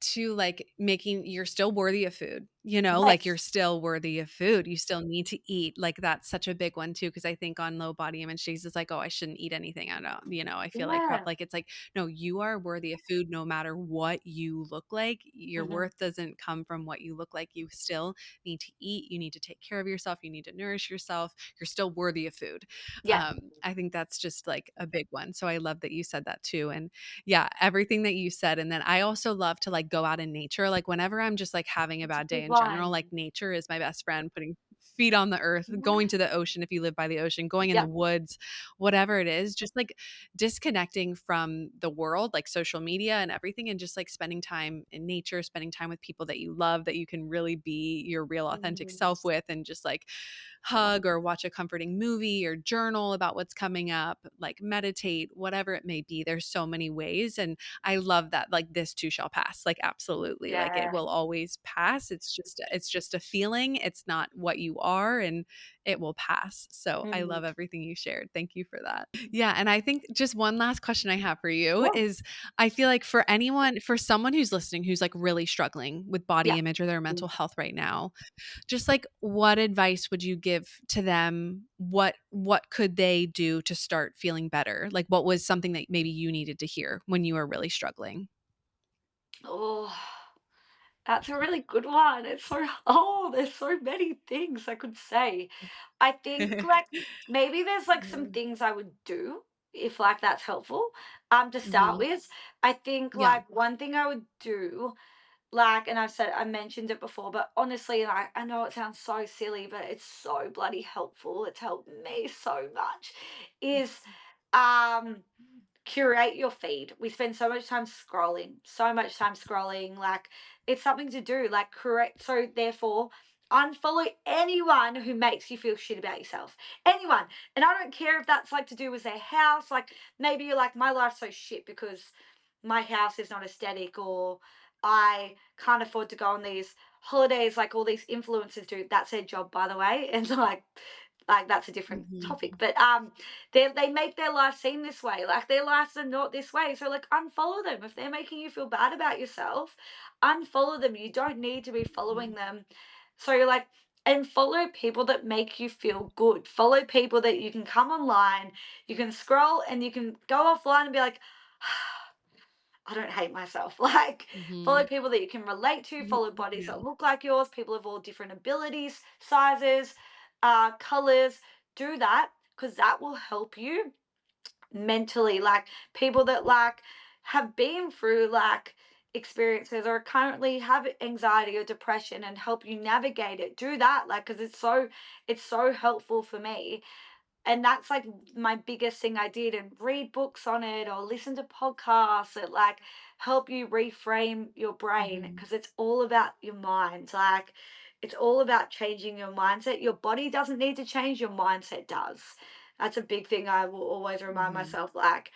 to like making you're still worthy of food, like you're Yes. still worthy of food. You still need to eat. Like that's such a big one too. Cause I think on low body image days, it's like, oh, I shouldn't eat anything. I don't, I feel like crap. Yeah. Like it's like, no, you are worthy of food no matter what you look like. Your Mhm. worth doesn't come from what you look like. You still need to eat. You need to take care of yourself. You need to nourish yourself. You're still worthy of food. Yeah. I think that's just like a big one. So I love that you said that too. And yeah, everything that you said. And then I also love to like go out in nature. Like whenever I'm just like having a It's a bad day good in general, one. like nature is my best friend, putting feet on the earth, going to the ocean if you live by the ocean, going in the Yep. woods, whatever it is, just like disconnecting from the world, like social media and everything, and just like spending time in nature, spending time with people that you love, that you can really be your real authentic Mhm. self with, and just like hug or watch a comforting movie or journal about what's coming up, like meditate, whatever it may be. There's so many ways. And I love that. Like this too shall pass. Like absolutely. Like it Yeah. will always pass. It's just a feeling. It's not what you are, and it will pass. So I Mhm. love everything you shared. Thank you for that. Yeah. And I think just one last question I have for you Yeah. is I feel like for someone who's listening who's like really struggling with body Yeah. image or their mental health right now, just like what advice would you give to them? What could they do to start feeling better? Like what was something that maybe you needed to hear when you were really struggling? Oh, that's a really good one. It's so oh, there's so many things I could say. I think like maybe there's like some Mm. things I would do if like that's helpful. To start Mhm. with, I think Yeah. like one thing I would do, like, and I mentioned it before, but honestly, and I know it sounds so silly, but it's so bloody helpful. It's helped me so much. Is um curate your feed. We spend so much time scrolling. Like, it's something to do. Like, correct. So therefore, unfollow anyone who makes you feel shit about yourself. Anyone. And I don't care if that's like to do with their house. Like, maybe you're like, my life's so shit because my house is not aesthetic, or I can't afford to go on these holidays like all these influencers do. That's their job, by the way. And like that's a different Mhm. topic. But they make their life seem this way. Like, their lives are not this way. So like, unfollow them. If they're making you feel bad about yourself, unfollow them. You don't need to be following them. So you're like, and follow people that make you feel good. Follow people that you can come online, you can scroll, and you can go offline and be like, I don't hate myself. Like, follow Mhm. people that you can relate to, follow bodies Yeah. that look like yours, people of all different abilities, sizes, colors. Do that, because that will help you mentally. Like, people that like have been through like experiences or currently have anxiety or depression, and help you navigate it. Do that, like, because it's so helpful for me. And that's like my biggest thing I did, and read books on it or listen to podcasts that like help you reframe your brain, Mhm. because it's all about your mind. Like, it's all about changing your mindset. Your body doesn't need to change, your mindset does. That's a big thing I will always remind Mhm. myself. Like,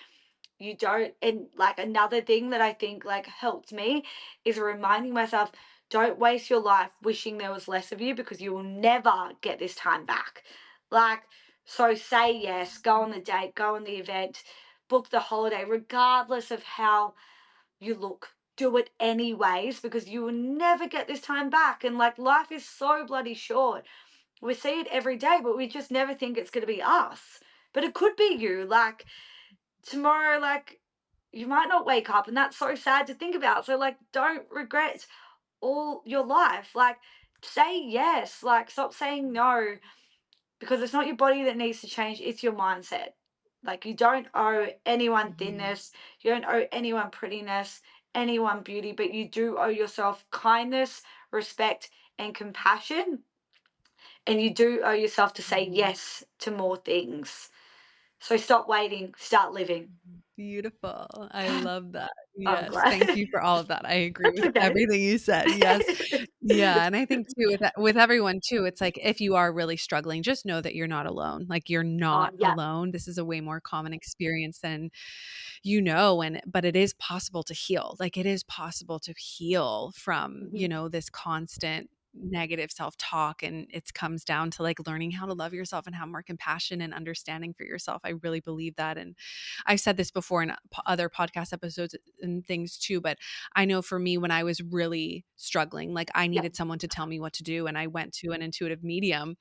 you don't. And like, another thing that I think like helped me is reminding myself, don't waste your life wishing there was less of you, because you will never get this time back. Like, so say yes, go on the date, go on the event, book the holiday, regardless of how you look. Do it anyways, because you will never get this time back. And like, life is so bloody short. We see it every day, but we just never think it's going to be us. But it could be you. Like, tomorrow, like, you might not wake up, and that's so sad to think about. So like, don't regret all your life. Like, say yes. Like, stop saying no, because it's not your body that needs to change, it's your mindset. Like, you don't owe anyone Mhm. thinness, you don't owe anyone prettiness, anyone beauty, but you do owe yourself kindness, respect, and compassion. And you do owe yourself to say Mhm. yes to more things. So stop waiting, start living. Beautiful. I love that. I'm Yes. glad. Thank you for all of that. I agree That's with okay. everything you said. Yes. Yeah, and I think too with everyone too, it's like if you are really struggling, just know that you're not alone. Like you're Oh, not yeah. alone. This is a way more common experience than you know, and but it is possible to heal. Like it is possible to heal from, Mhm. this constant negative self-talk, and it comes down to like learning how to love yourself and have more compassion and understanding for yourself. I really believe that, and I've said this before in other podcast episodes and things too, but I know for me when I was really struggling, like I Yeah. needed someone to tell me what to do, and I went to an intuitive medium,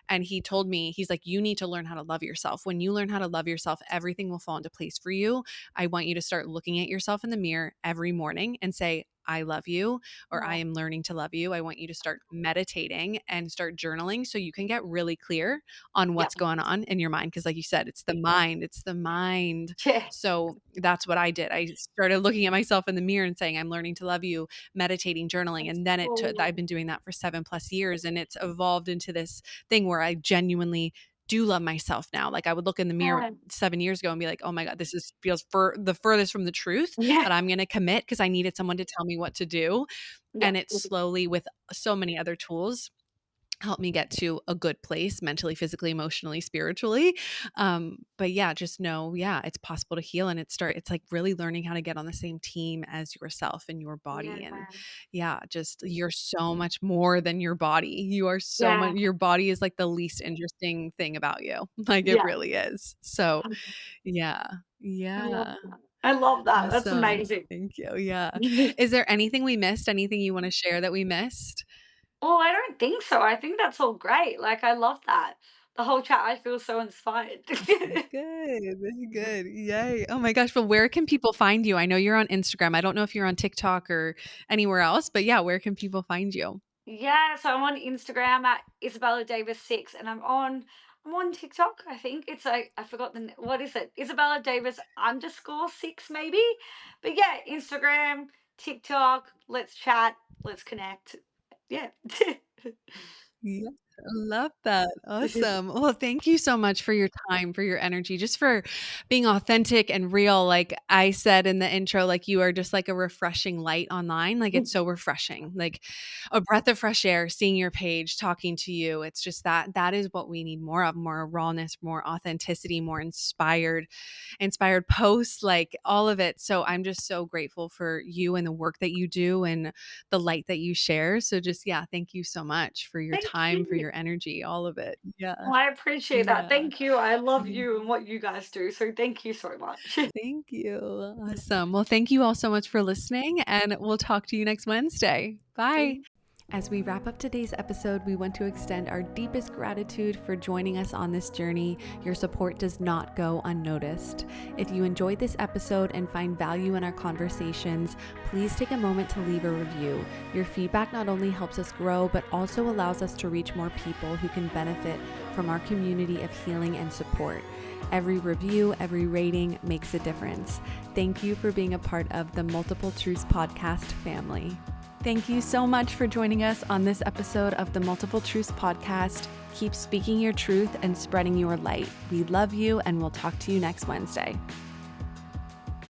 and he told me, he's like, you need to learn how to love yourself. When you learn how to love yourself, everything will fall into place for you. I want you to start looking at yourself in the mirror every morning and say, I love you, or I Oh, am learning to love you. I want you to start meditating and start journaling so you can get really clear on yeah. what's going on in your mind. Cause like you said, it's the mind, it's the mind. Yeah. So that's what I did. I started looking at myself in the mirror and saying, I'm learning to love you, meditating, journaling. And then I've Oh, been doing that for 7+ years, and it's evolved into this thing where I genuinely do love myself now. Like I would look in the mirror yeah. 7 years ago and be like, oh my God, this is feels the furthest from the truth, Yeah. but I'm going to commit because I needed someone to tell me what to do. Yeah. And it's slowly, with so many other tools, help me get to a good place mentally, physically, emotionally, spiritually. But yeah, just know, yeah, it's possible to heal, and it's like really learning how to get on the same team as yourself and your Yeah. body. And yeah, just you're so much more than your body. You are so much, Yeah. your body is like the least interesting thing about you. Like it Yeah. really is. So yeah. I love Yeah. that. I love that. That's Awesome. amazing. Thank you. Yeah. Is there anything we missed? Anything you want to share that we missed? Oh, I don't think so. I think that's all great. Like, I love that. The whole chat, I feel so inspired. Good, good. Yay. Oh my gosh. Well, where can people find you? I know you're on Instagram. I don't know if you're on TikTok or anywhere else, but yeah, where can people find you? Yeah, so I'm on Instagram at Isabella Davis 6, and I'm on TikTok. I think it's like, I forgot what is it? Isabella Davis underscore 6 maybe. But yeah, Instagram, TikTok, let's chat, let's connect. Yeah. Yeah. Love that. Awesome. Well, thank you so much for your time, for your energy, just for being authentic and real. Like I said in the intro, like you are just like a refreshing light online. Like it's so refreshing, like a breath of fresh air, seeing your page, talking to you. It's just that is what we need more of, more rawness, more authenticity, more inspired posts, like all of it. So I'm just so grateful for you and the work that you do and the light that you share. So just, yeah, thank you so much for your Thank time, for you. your energy, all of it. Yeah. Well, I appreciate that. Yeah. Thank you. I love Mhm. you and what you guys do. So thank you so much. Thank you. Awesome. Well, thank you all so much for listening, and we'll talk to you next Wednesday. Bye. As we wrap up today's episode, we want to extend our deepest gratitude for joining us on this journey. Your support does not go unnoticed. If you enjoyed this episode and find value in our conversations, please take a moment to leave a review. Your feedback not only helps us grow, but also allows us to reach more people who can benefit from our community of healing and support. Every review, every rating makes a difference. Thank you for being a part of the Multiple Truths podcast family. Thank you so much for joining us on this episode of the Multiple Truths podcast. Keep speaking your truth and spreading your light. We love you, and we'll talk to you next Wednesday.